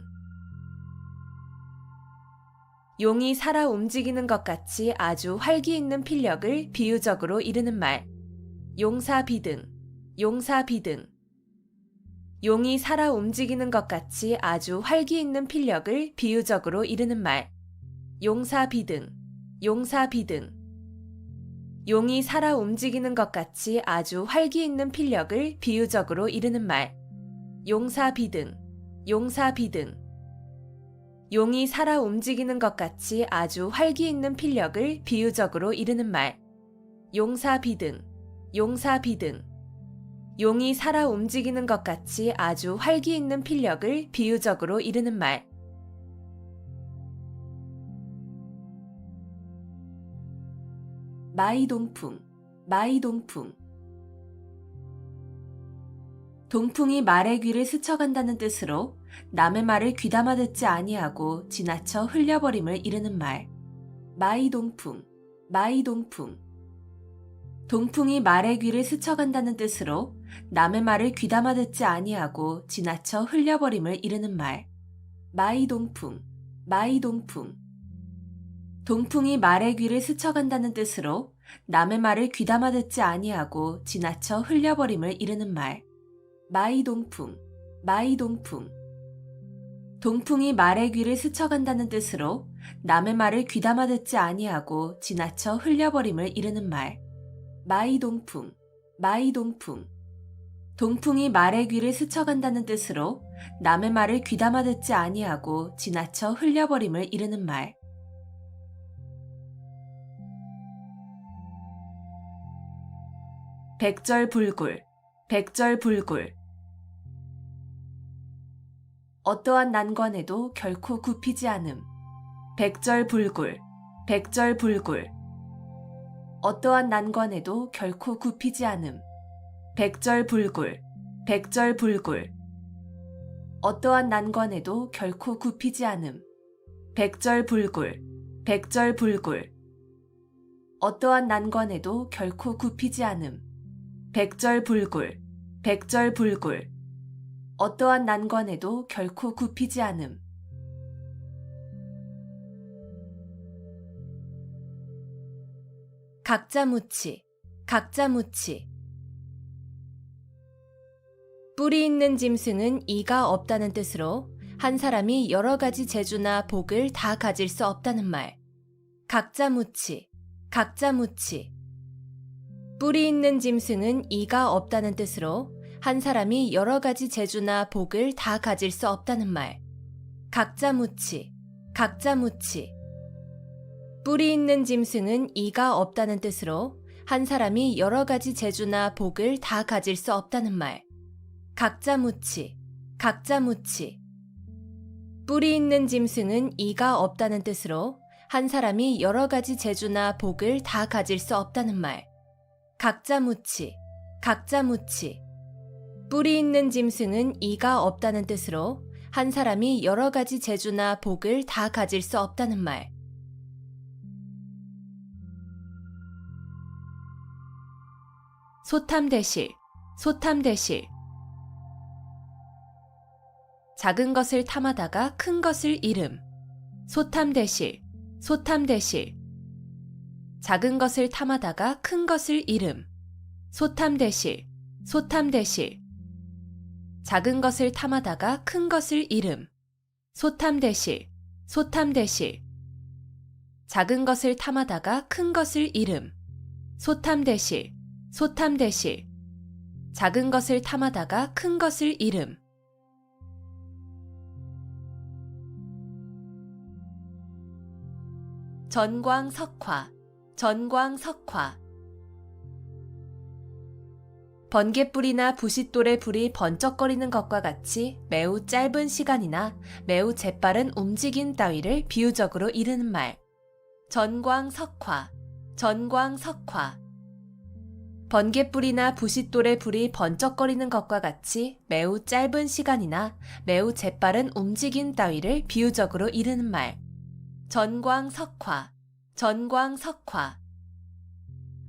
용이 살아 움직이는 것 같이 아주 활기 있는 필력을 비유적으로 이르는 말. 용사비등, 용사비등. 용이 살아 움직이는 것 같이 아주 활기 있는 필력을 비유적으로 이르는 말. 용사비등, 용사비등. 용이 살아 움직이는 것 같이 아주 활기 있는 필력을 비유적으로 이르는 말. 용사비등, 용사비등. 용이 살아 움직이는 것 같이 아주 활기 있는 필력을 비유적으로 이르는 말. 용사비등, 용사비등. 용이 살아 움직이는 것 같이 아주 활기 있는 필력을 비유적으로 이르는 말. 마이동풍, 마이동풍. 동풍이 말의 귀를 스쳐간다는 뜻으로 남의 말을 귀담아 듣지 아니하고 지나쳐 흘려버림을 이르는 말. 마이동풍, 마이동풍. 동풍이 말의 귀를 스쳐간다는 뜻으로 남의 말을 귀담아 듣지 아니하고 지나쳐 흘려버림을 이르는 말. 마이동풍, 마이동풍. 동풍이 말의 귀를 스쳐간다는 뜻으로 남의 말을 귀담아 듣지 아니하고 지나쳐 흘려버림을 이르는 말. 마이동풍, 마이동풍. 동풍이 말의 귀를 스쳐간다는 뜻으로 남의 말을 귀담아 듣지 아니하고 지나쳐 흘려버림을 이르는 말. 마이동풍, 마이동풍. 동풍이 말의 귀를 스쳐간다는 뜻으로 남의 말을 귀담아 듣지 아니하고 지나쳐 흘려버림을 이르는 말. 백절불굴, 백절불굴. 어떠한 난관에도 결코 굽히지 않음. 백절불굴, 백절불굴. 어떠한 난관에도 결코 굽히지 않음. 백절불굴, 백절불굴. 어떠한 난관에도 결코 굽히지 않음. 백절불굴, 백절불굴. 어떠한 난관에도 결코 굽히지 않음. 백절불굴, 백절불굴. 어떠한 난관에도 결코 굽히지 않음. 각자무치, 각자무치. 뿔이 있는 짐승은 이가 없다는 뜻으로 한 사람이 여러 가지 재주나 복을 다 가질 수 없다는 말. 각자무치, 각자무치. 뿔이 있는 짐승은 이가 없다는 뜻으로 한 사람이 여러 가지 재주나 복을 다 가질 수 없다는 말. 각자무치, 각자무치. 뿔이 있는 짐승은 이가 없다는 뜻으로 한 사람이 여러 가지 재주나 복을 다 가질 수 없다는 말. 각자무치, 각자무치. 뿔이 있는 짐승은 이가 없다는 뜻으로 한 사람이 여러 가지 재주나 복을 다 가질 수 없다는 말. 각자무치, 각자무치. 뿔이 있는 짐승은 이가 없다는 뜻으로 한 사람이 여러 가지 재주나 복을 다 가질 수 없다는 말. 소탐대실, 소탐대실. 작은 것을 탐하다가 큰 것을 잃음. 소탐대실, 소탐대실. 작은 것을 탐하다가 큰 것을 잃음. 소탐대실, 소탐대실. 작은 것을 탐하다가 큰 것을 잃음. 소탐대실, 소탐대실. 작은 것을 탐하다가 큰 것을 잃음. 소탐대실, 소탐대실. 작은 것을 탐하다가 큰 것을 잃음. 전광석화, 전광석화. 번갯불이나 부싯돌의 불이 번쩍거리는 것과 같이 매우 짧은 시간이나 매우 재빠른 움직임 따위를 비유적으로 이르는 말. 전광석화, 전광석화. 번갯불이나 부싯돌의 불이 번쩍거리는 것과 같이 매우 짧은 시간이나 매우 재빠른 움직임 따위를 비유적으로 이르는 말. 전광석화, 전광석화.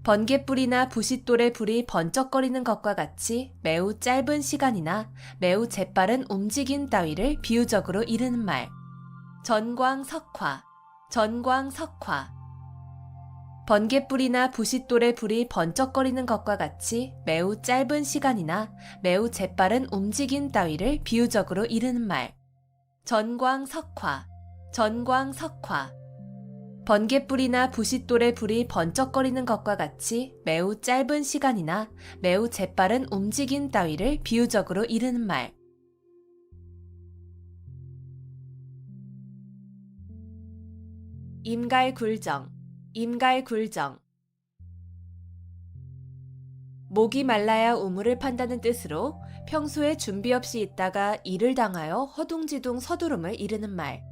번갯불이나 부싯돌의 불이 번쩍거리는 것과 같이 매우 짧은 시간이나 매우 재빠른 움직임 따위를 비유적으로 이르는 말. 전광석화, 전광석화. 번갯불이나 부싯돌의 불이 번쩍거리는 것과 같이 매우 짧은 시간이나 매우 재빠른 움직임 따위를 비유적으로 이르는 말. 전광석화, 전광석화. 번갯불이나 부싯돌의 불이 번쩍거리는 것과 같이 매우 짧은 시간이나 매우 재빠른 움직임 따위를 비유적으로 이르는 말. 임갈굴정, 임갈굴정. 목이 말라야 우물을 판다는 뜻으로 평소에 준비 없이 있다가 일을 당하여 허둥지둥 서두름을 이르는 말.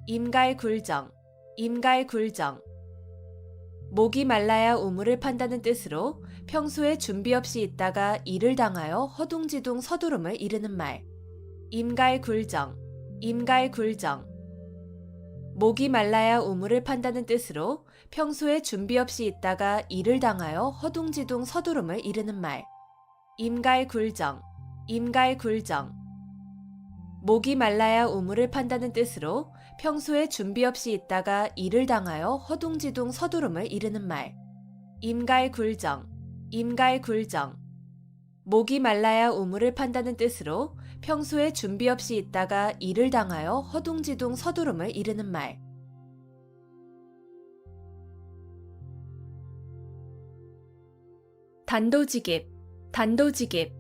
임갈굴정, 임갈굴정. 목이 말라야 우물을 판다는 뜻으로 평소에 준비 없이 있다가 일을 당하여 허둥지둥 서두름을 이르는 말. 임갈굴정, 임갈굴정. 목이 말라야 우물을 판다는 뜻으로 평소에 준비 없이 있다가 일을 당하여 허둥지둥 서두름을 이르는 말. 임갈굴정, 임갈굴정. 목이 말라야 우물을 판다는 뜻으로 평소에 준비 없이 있다가 일을 당하여 허둥지둥 서두름을 이르는 말. 임갈굴정, 임갈굴정. 목이 말라야 우물을 판다는 뜻으로 평소에 준비 없이 있다가 일을 당하여 허둥지둥 서두름을 이르는 말. 단도직입, 단도직입.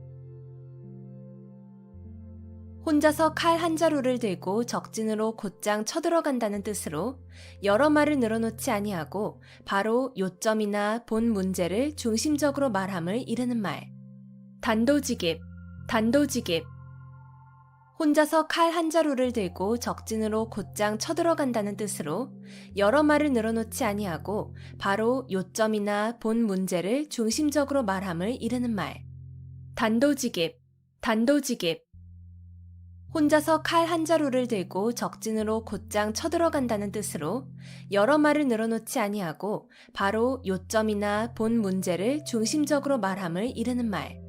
혼자서 칼 한 자루를 들고 적진으로 곧장 쳐들어간다는 뜻으로 여러 말을 늘어놓지 아니하고 바로 요점이나 본 문제를 중심적으로 말함을 이르는 말. 단도직입, 단도직입. 혼자서 칼 한 자루를 들고 적진으로 곧장 쳐들어간다는 뜻으로 여러 말을 늘어놓지 아니하고 바로 요점이나 본 문제를 중심적으로 말함을 이르는 말. 단도직입, 단도직입. 혼자서 칼 한 자루를 들고 적진으로 곧장 쳐들어간다는 뜻으로 여러 말을 늘어놓지 아니하고 바로 요점이나 본 문제를 중심적으로 말함을 이르는 말.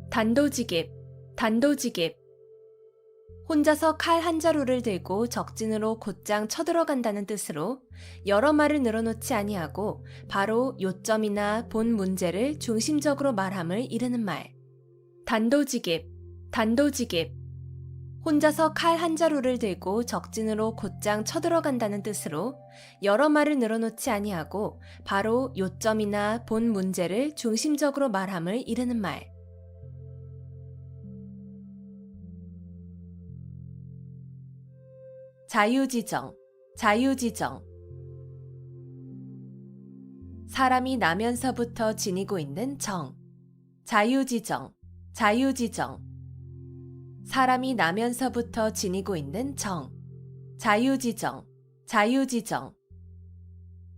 단도직입, 단도직입. 혼자서 칼 한 자루를 들고 적진으로 곧장 쳐들어간다는 뜻으로 여러 말을 늘어놓지 아니하고 바로 요점이나 본 문제를 중심적으로 말함을 이르는 말. 단도직입, 단도직입. 혼자서 칼 한 자루를 들고 적진으로 곧장 쳐들어간다는 뜻으로 여러 말을 늘어놓지 아니하고 바로 요점이나 본 문제를 중심적으로 말함을 이르는 말. 자유지정, 자유지정. 사람이 나면서부터 지니고 있는 정. 자유지정, 자유지정. 사람이 나면서부터 지니고 있는 정. 자유지정, 자유지정.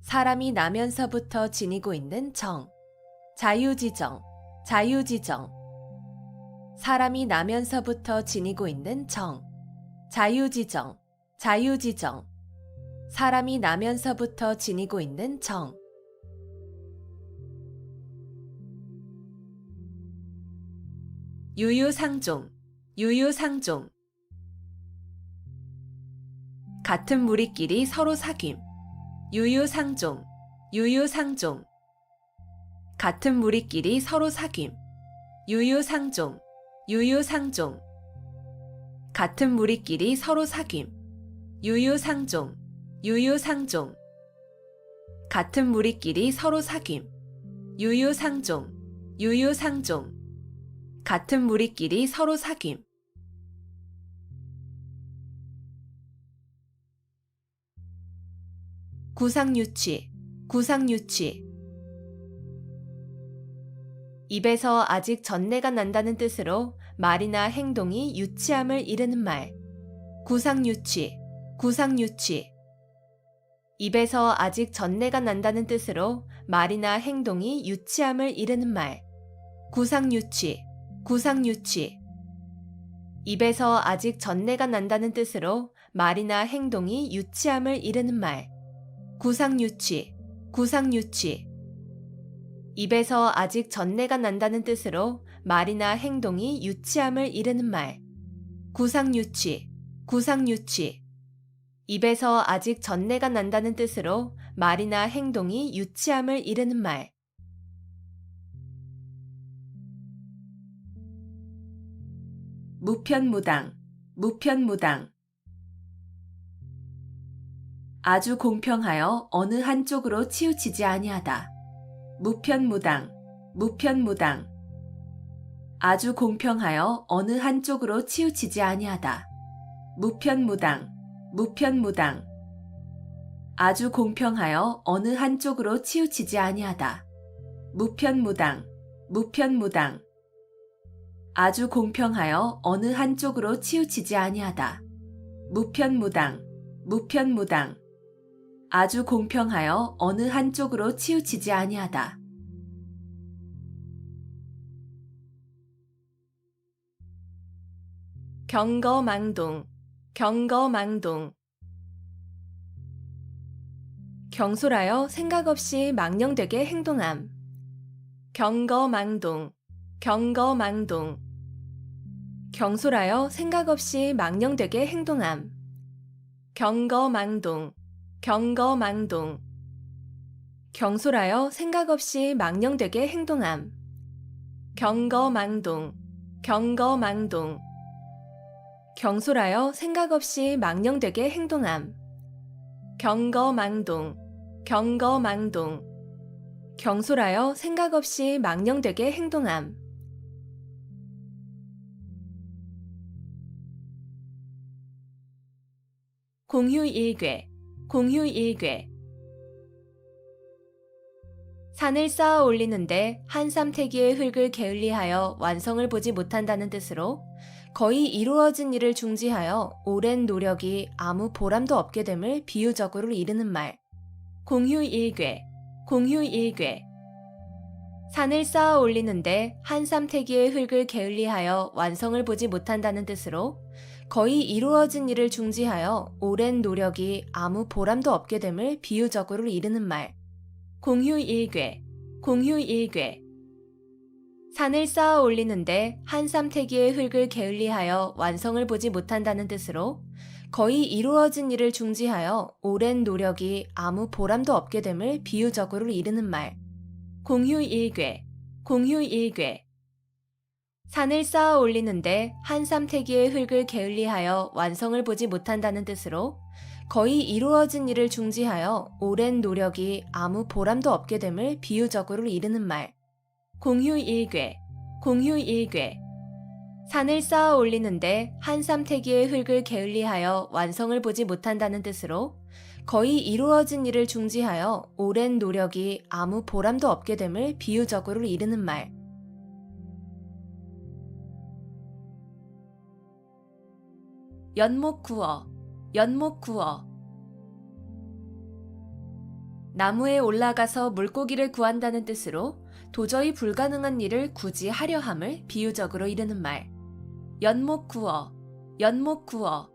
사람이 나면서부터 지니고 있는 정. 자유지정, 자유지정. 사람이 나면서부터 지니고 있는 정. 자유지정, 자유지정. 사람이 나면서부터 지니고 있는 정. 유유상종, 유유상종. 같은 무리끼리 서로 사귐. 유유상종, 유유상종. 같은 무리끼리 서로 사귐. 유유상종, 유유상종. 같은 무리끼리 서로 사귐. 유유상종, 유유상종. 같은 무리끼리 서로 사귐. 유유상종, 유유상종. 같은 무리끼리 서로 사귐. 구상유치, 구상유치. 입에서 아직 전내가 난다는 뜻으로 말이나 행동이 유치함을 이르는 말. 구상유치, 구상유치. 입에서 아직 전내가 난다는 뜻으로 말이나 행동이 유치함을 이르는 말. 구상유치, 구상유치. 입에서 아직 전내가 난다는 뜻으로 말이나 행동이 유치함을 이르는 말. 구상유치, 구상유치. 입에서 아직 전내가 난다는 뜻으로 말이나 행동이 유치함을 이르는 말. 구상유치, 구상유치. 입에서 아직 전내가 난다는 뜻으로 말이나 행동이 유치함을 이르는 말. 무편무당, 무편무당. 아주 공평하여 어느 한쪽으로 치우치지 아니하다. 무편무당, 무편무당. 아주 공평하여 어느 한쪽으로 치우치지 아니하다. 무편무당, 무편무당. 아주 공평하여 어느 한쪽으로 치우치지 아니하다. 무편무당, 무편무당. 아주 공평하여 어느 한쪽으로 치우치지 아니하다. 무편무당, 무편무당. 아주 공평하여 어느 한쪽으로 치우치지 아니하다. 경거망동, 경거망동. 경솔하여 생각 없이 망령되게 행동함. 경거망동, 경거망동. 경솔하여 생각 없이 망령되게 행동함. 경거망동, 경거망동. 경솔하여 생각 없이 망령되게 행동함. 경거망동, 경거망동. 경솔하여 생각 없이 망령되게 행동함. 경거망동, 경거망동. 경솔하여 생각 없이 망령되게 행동함. 공휴일괴, 공휴일괴. 산을 쌓아 올리는데 한 삼태기의 흙을 게을리하여 완성을 보지 못한다는 뜻으로 거의 이루어진 일을 중지하여 오랜 노력이 아무 보람도 없게 됨을 비유적으로 이르는 말. 공휴일괴, 공휴일괴. 산을 쌓아 올리는데 한 삼태기의 흙을 게을리하여 완성을 보지 못한다는 뜻으로 거의 이루어진 일을 중지하여 오랜 노력이 아무 보람도 없게 됨을 비유적으로 이르는 말. 공휴일괴, 공휴일괴. 산을 쌓아 올리는데 한 삼태기의 흙을 게을리하여 완성을 보지 못한다는 뜻으로 거의 이루어진 일을 중지하여 오랜 노력이 아무 보람도 없게 됨을 비유적으로 이르는 말. 공휴일괴, 공휴일괴. 산을 쌓아 올리는데 한 삼태기의 흙을 게을리하여 완성을 보지 못한다는 뜻으로 거의 이루어진 일을 중지하여 오랜 노력이 아무 보람도 없게 됨을 비유적으로 이르는 말. 공휴일괴, 공휴일괴. 산을 쌓아 올리는데 한 삼태기의 흙을 게을리하여 완성을 보지 못한다는 뜻으로 거의 이루어진 일을 중지하여 오랜 노력이 아무 보람도 없게 됨을 비유적으로 이르는 말. 연목구어, 연목구어. 나무에 올라가서 물고기를 구한다는 뜻으로 도저히 불가능한 일을 굳이 하려 함을 비유적으로 이르는 말. 연목구어, 연목구어.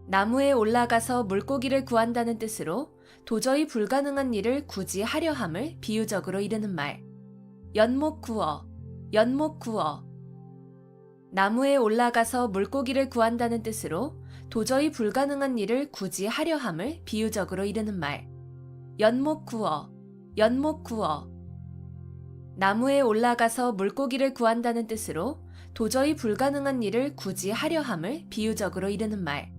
나무에 올라가서 물고기를 구한다는 뜻으로 도저히 불가능한 일을 굳이 하려 함을 비유적으로 이르는 말. 연목구어, 연목구어. 나무에 올라가서 물고기를 구한다는 뜻으로 도저히 불가능한 일을 굳이 하려 함을 비유적으로 이르는 말. 연목구어, 연목구어. 나무에 올라가서 물고기를 구한다는 뜻으로 도저히 불가능한 일을 굳이 하려 함을 비유적으로 이르는 말.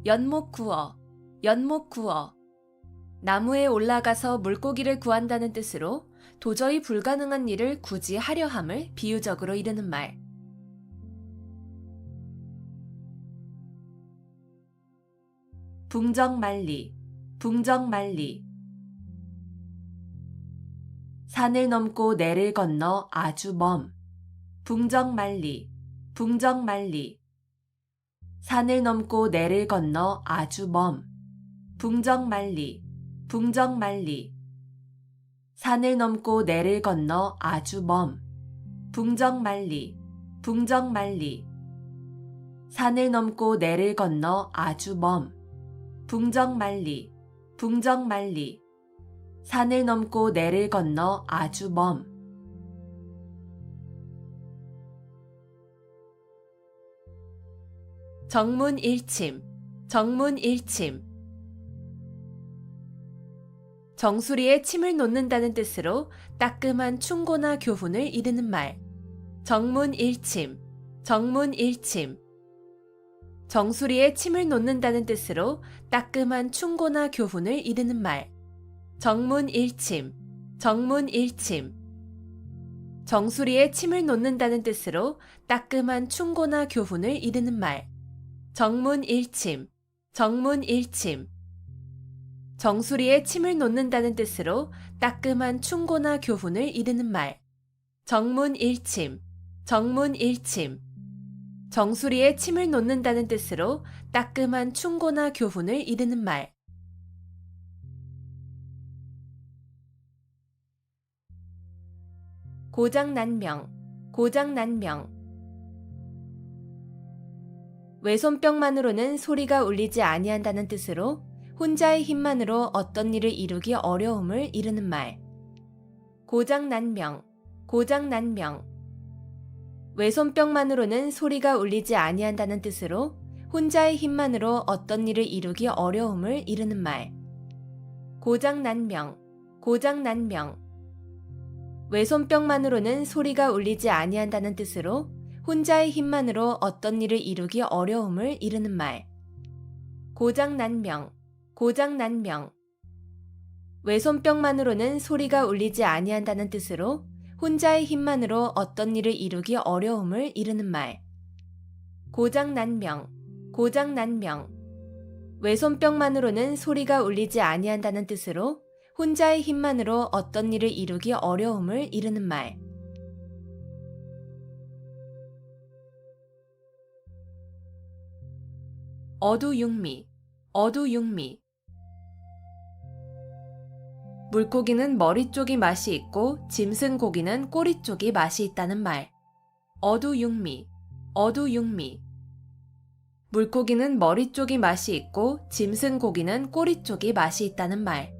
연목구어, 연목구어. 나무에 올라가서 물고기를 구한다는 뜻으로 도저히 불가능한 일을 굳이 하려 함을 비유적으로 이르는 말. 붕정만리, 붕정만리. 산을 넘고 내를 건너 아주 먼. 붕정만리, 붕정만리. 산을 넘고 내를 건너 아주 먼. 붕정만리, 붕정만리. 산을 넘고 내를 건너 아주 먼. 붕정만리, 붕정만리. 산을 넘고 내를 건너 아주 먼. 붕정만리, 붕정만리. 산을 넘고 내를 건너 아주 먼. 정문일침, 정문일침. 정수리에 침을 놓는다는 뜻으로 따끔한 충고나 교훈을 이르는 말. 정문일침, 정문일침. 정수리에 침을 놓는다는 뜻으로 따끔한 충고나 교훈을 이르는 말. 정문일침, 정문일침. 정수리에 침을 놓는다는 뜻으로 따끔한 충고나 교훈을 이르는 말. 정문일침, 정문일침. 정수리에 침을 놓는다는 뜻으로 따끔한 충고나 교훈을 이르는 말. 정문일침, 정문일침. 정수리에 침을 놓는다는 뜻으로 따끔한 충고나 교훈을 이르는 말. 고장난명, 고장난명. 외손뼉만으로는 소리가 울리지 아니한다는 뜻으로 혼자의 힘만으로 어떤 일을 이루기 어려움을 이르는 말. 고장난 명, 고장난 명. 외손뼉만으로는 소리가 울리지 아니한다는 뜻으로 혼자의 힘만으로 어떤 일을 이루기 어려움을 이르는 말. 고장난 명, 고장난 명. 외손뼉만으로는 소리가 울리지 아니한다는 뜻으로 혼자의 힘만으로 어떤 일을 이루기 어려움을 이르는 말. 고장난 명, 고장난 명. 외손뼉만으로는 소리가 울리지 아니한다는 뜻으로 혼자의 힘만으로 어떤 일을 이루기 어려움을 이르는 말. 고장난 명, 고장난 명. 외손뼉만으로는 소리가 울리지 아니한다는 뜻으로 혼자의 힘만으로 어떤 일을 이루기 어려움을 이르는 말. 어두육미, 어두육미. 물고기는 머리 쪽이 맛이 있고 짐승 고기는 꼬리 쪽이 맛이 있다는 말. 어두육미, 어두육미. 물고기는 머리 쪽이 맛이 있고 짐승 고기는 꼬리 쪽이 맛이 있다는 말.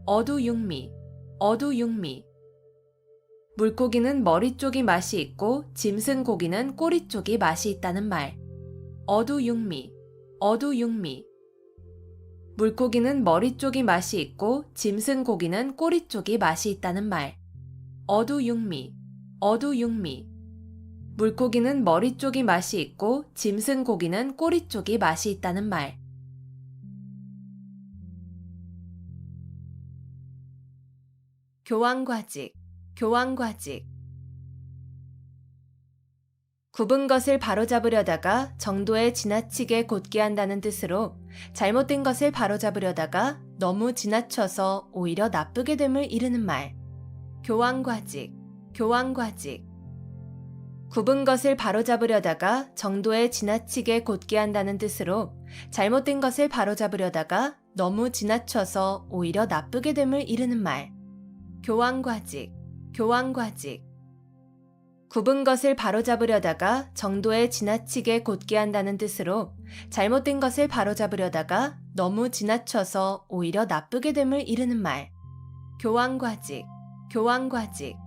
어두육미, 어두육미. 물고기는 머리 쪽이 맛이 있고 짐승 고기는 꼬리 쪽이 맛이 있다는 말. 어두육미, 어두육미. 물고기는 머리 쪽이 맛이 있고 짐승 고기는 꼬리 쪽이 맛이 있다는 말. 어두육미, 어두육미. 물고기는 머리 쪽이 맛이 있고 짐승 고기는 꼬리 쪽이 맛이 있다는 말. 교황과직, 교황과직. 굽은 것을 바로잡으려다가 정도에 지나치게 곧게 한다는 뜻으로 잘못된 것을 바로잡으려다가 너무 지나쳐서 오히려 나쁘게 됨을 이르는 말. 교황과직, 교황과직. 굽은 것을 바로잡으려다가 정도에 지나치게 곧게 한다는 뜻으로 잘못된 것을 바로잡으려다가 너무 지나쳐서 오히려 나쁘게 됨을 이르는 말. 교황과직, 교황과직. 굽은 것을 바로잡으려다가 정도에 지나치게 곧게 한다는 뜻으로 잘못된 것을 바로잡으려다가 너무 지나쳐서 오히려 나쁘게 됨을 이르는 말. 교황과직, 교황과직.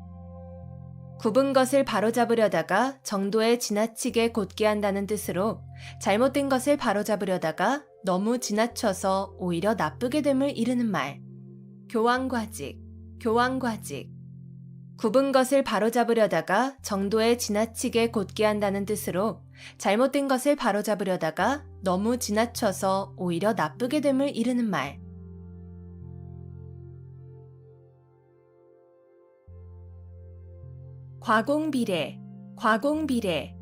굽은 것을 바로잡으려다가 정도에 지나치게 곧게 한다는 뜻으로 잘못된 것을 바로잡으려다가 너무 지나쳐서 오히려 나쁘게 됨을 이르는 말. 교황과직, 교황과직. 굽은 것을 바로잡으려다가 정도에 지나치게 곧게 한다는 뜻으로 잘못된 것을 바로잡으려다가 너무 지나쳐서 오히려 나쁘게 됨을 이르는 말. 과공비례, 과공비례.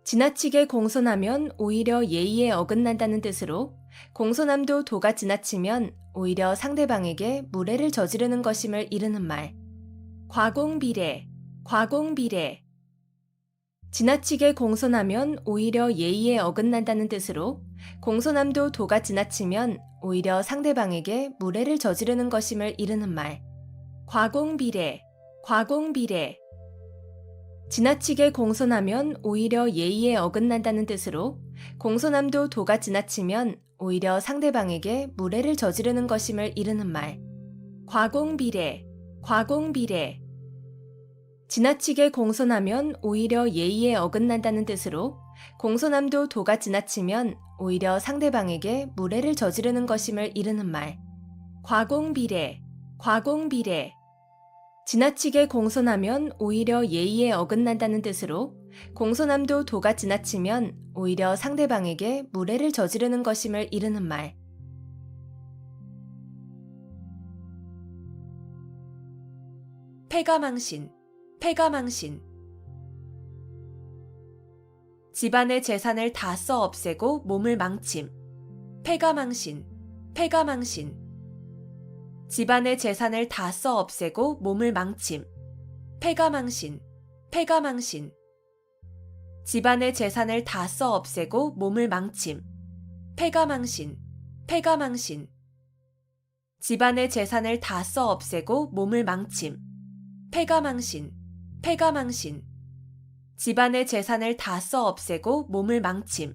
지나치게 공손하면 오히려 예의에 어긋난다는 뜻으로 공손함도 도가 지나치면 오히려 상대방에게 무례를 저지르는 것임을 이르는 말. 과공비례, 과공비례. 지나치게 공손하면 오히려 예의에 어긋난다는 뜻으로 공손함도 도가 지나치면 오히려 상대방에게 무례를 저지르는 것임을 이르는 말. 과공비례, 과공비례. 지나치게 공손하면 오히려 예의에 어긋난다는 뜻으로 공손함도 도가 지나치면 오히려 상대방에게 무례를 저지르는 것임을 이르는 말. 과공비례, 과공비례. 지나치게 공손하면 오히려 예의에 어긋난다는 뜻으로 공손함도 도가 지나치면 오히려 상대방에게 무례를 저지르는 것임을 이르는 말. 과공비례, 과공비례. 지나치게 공손하면 오히려 예의에 어긋난다는 뜻으로 공손함도 도가 지나치면 오히려 상대방에게 무례를 저지르는 것임을 이르는 말. 패가망신, 패가망신. 집안의 재산을 다 써 없애고 몸을 망침. 패가망신, 패가망신. 집안의 재산을 다 써 없애고 몸을 망침. 패가망신, 패가망신. 집안의 재산을 다 써 없애고 몸을 망침. 패가망신, 패가망신. 집안의 재산을 다 써 없애고 몸을 망침. 패가망신, 패가망신. 집안의 재산을 다 써 없애고 몸을 망침.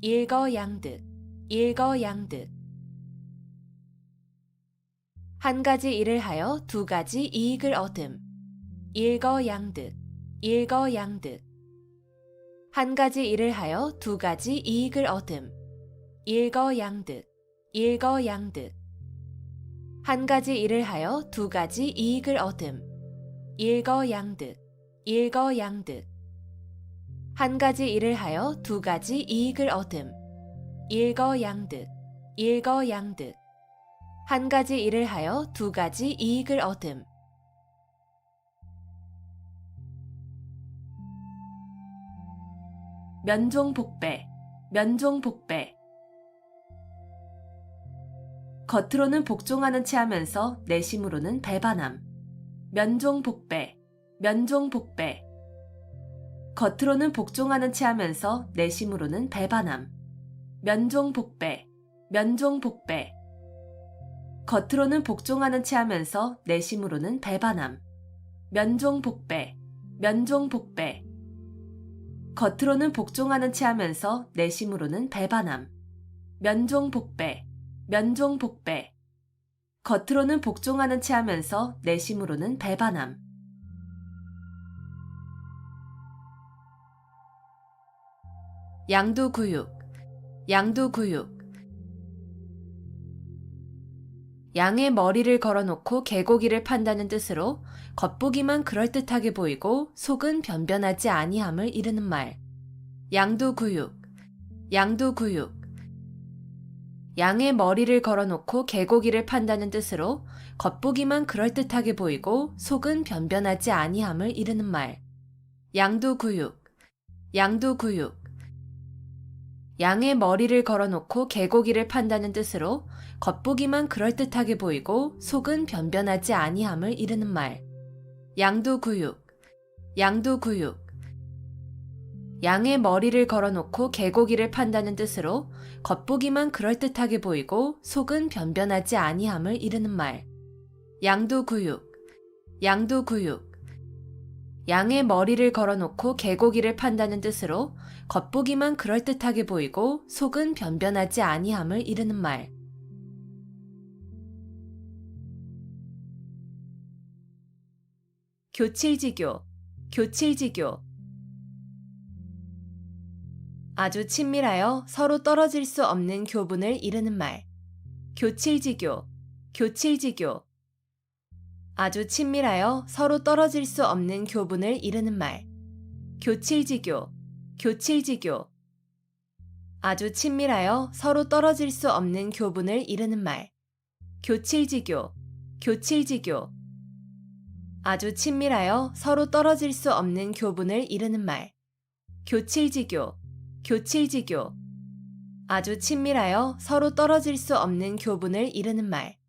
일거양득, 일거양득. 한 가지 일을 하여 두 가지 이익을 얻음. 일거양득, 일거양득. 한 가지 일을 하여 두 가지 이익을 얻음. 일거양득, 일거양득. 한 가지 일을 하여 두 가지 이익을 얻음. 일거양득, 일거양득. 한 가지 일을 하여 두 가지 이익을 얻음. 일거양득, 일거양득. 한 가지 일을 하여 두 가지 이익을 얻음. 면종복배, 면종복배. 겉으로는 복종하는 체 하면서 내심으로는 배반함. 면종복배, 면종복배. 겉으로는 복종하는 체 하면서 내심으로는 배반함. 면종복배, 면종복배. 겉으로는 복종하는 체 하면서 내심으로는 배반함. 면종복배, 면종복배. 겉으로는 복종하는 체 하면서 내심으로는 배반함. 면종복배, 면종복배. 겉으로는 복종하는 체 하면서 내심으로는 배반함. 양두구육, 양두구육. 양의 머리를 걸어놓고 개고기를 판다는 뜻으로 겉보기만 그럴듯하게 보이고 속은 변변하지 아니함을 이르는 말. 양두구육, 양두구육. 양의 머리를 걸어놓고 개고기를 판다는 뜻으로 겉보기만 그럴듯하게 보이고 속은 변변하지 아니함을 이르는 말. 양두구육, 양두구육. 양의 머리를 걸어놓고 개고기를 판다는 뜻으로 겉보기만 그럴듯하게 보이고 속은 변변하지 아니함을 이르는 말. 양두구육, 양두구육. 양의 머리를 걸어놓고 개고기를 판다는 뜻으로 겉보기만 그럴듯하게 보이고 속은 변변하지 아니함을 이르는 말. 양두구육, 양두구육. 양의 머리를 걸어놓고 개고기를 판다는 뜻으로 겉보기만 그럴듯하게 보이고 속은 변변하지 아니함을 이르는 말. 교칠지교, 교칠지교. 아주 친밀하여 서로 떨어질 수 없는 교분을 이르는 말. 교칠지교, 교칠지교. 아주 친밀하여 서로 떨어질 수 없는 교분을 이르는 말. 교칠지교, 교칠지교. 아주 친밀하여 서로 떨어질 수 없는 교분을 이르는 말. 교칠지교, 교칠지교. 아주 친밀하여 서로 떨어질 수 없는 교분을 이르는 말. 교칠지교, 교칠지교. 아주 친밀하여 서로 떨어질 수 없는 교분을 이르는 말.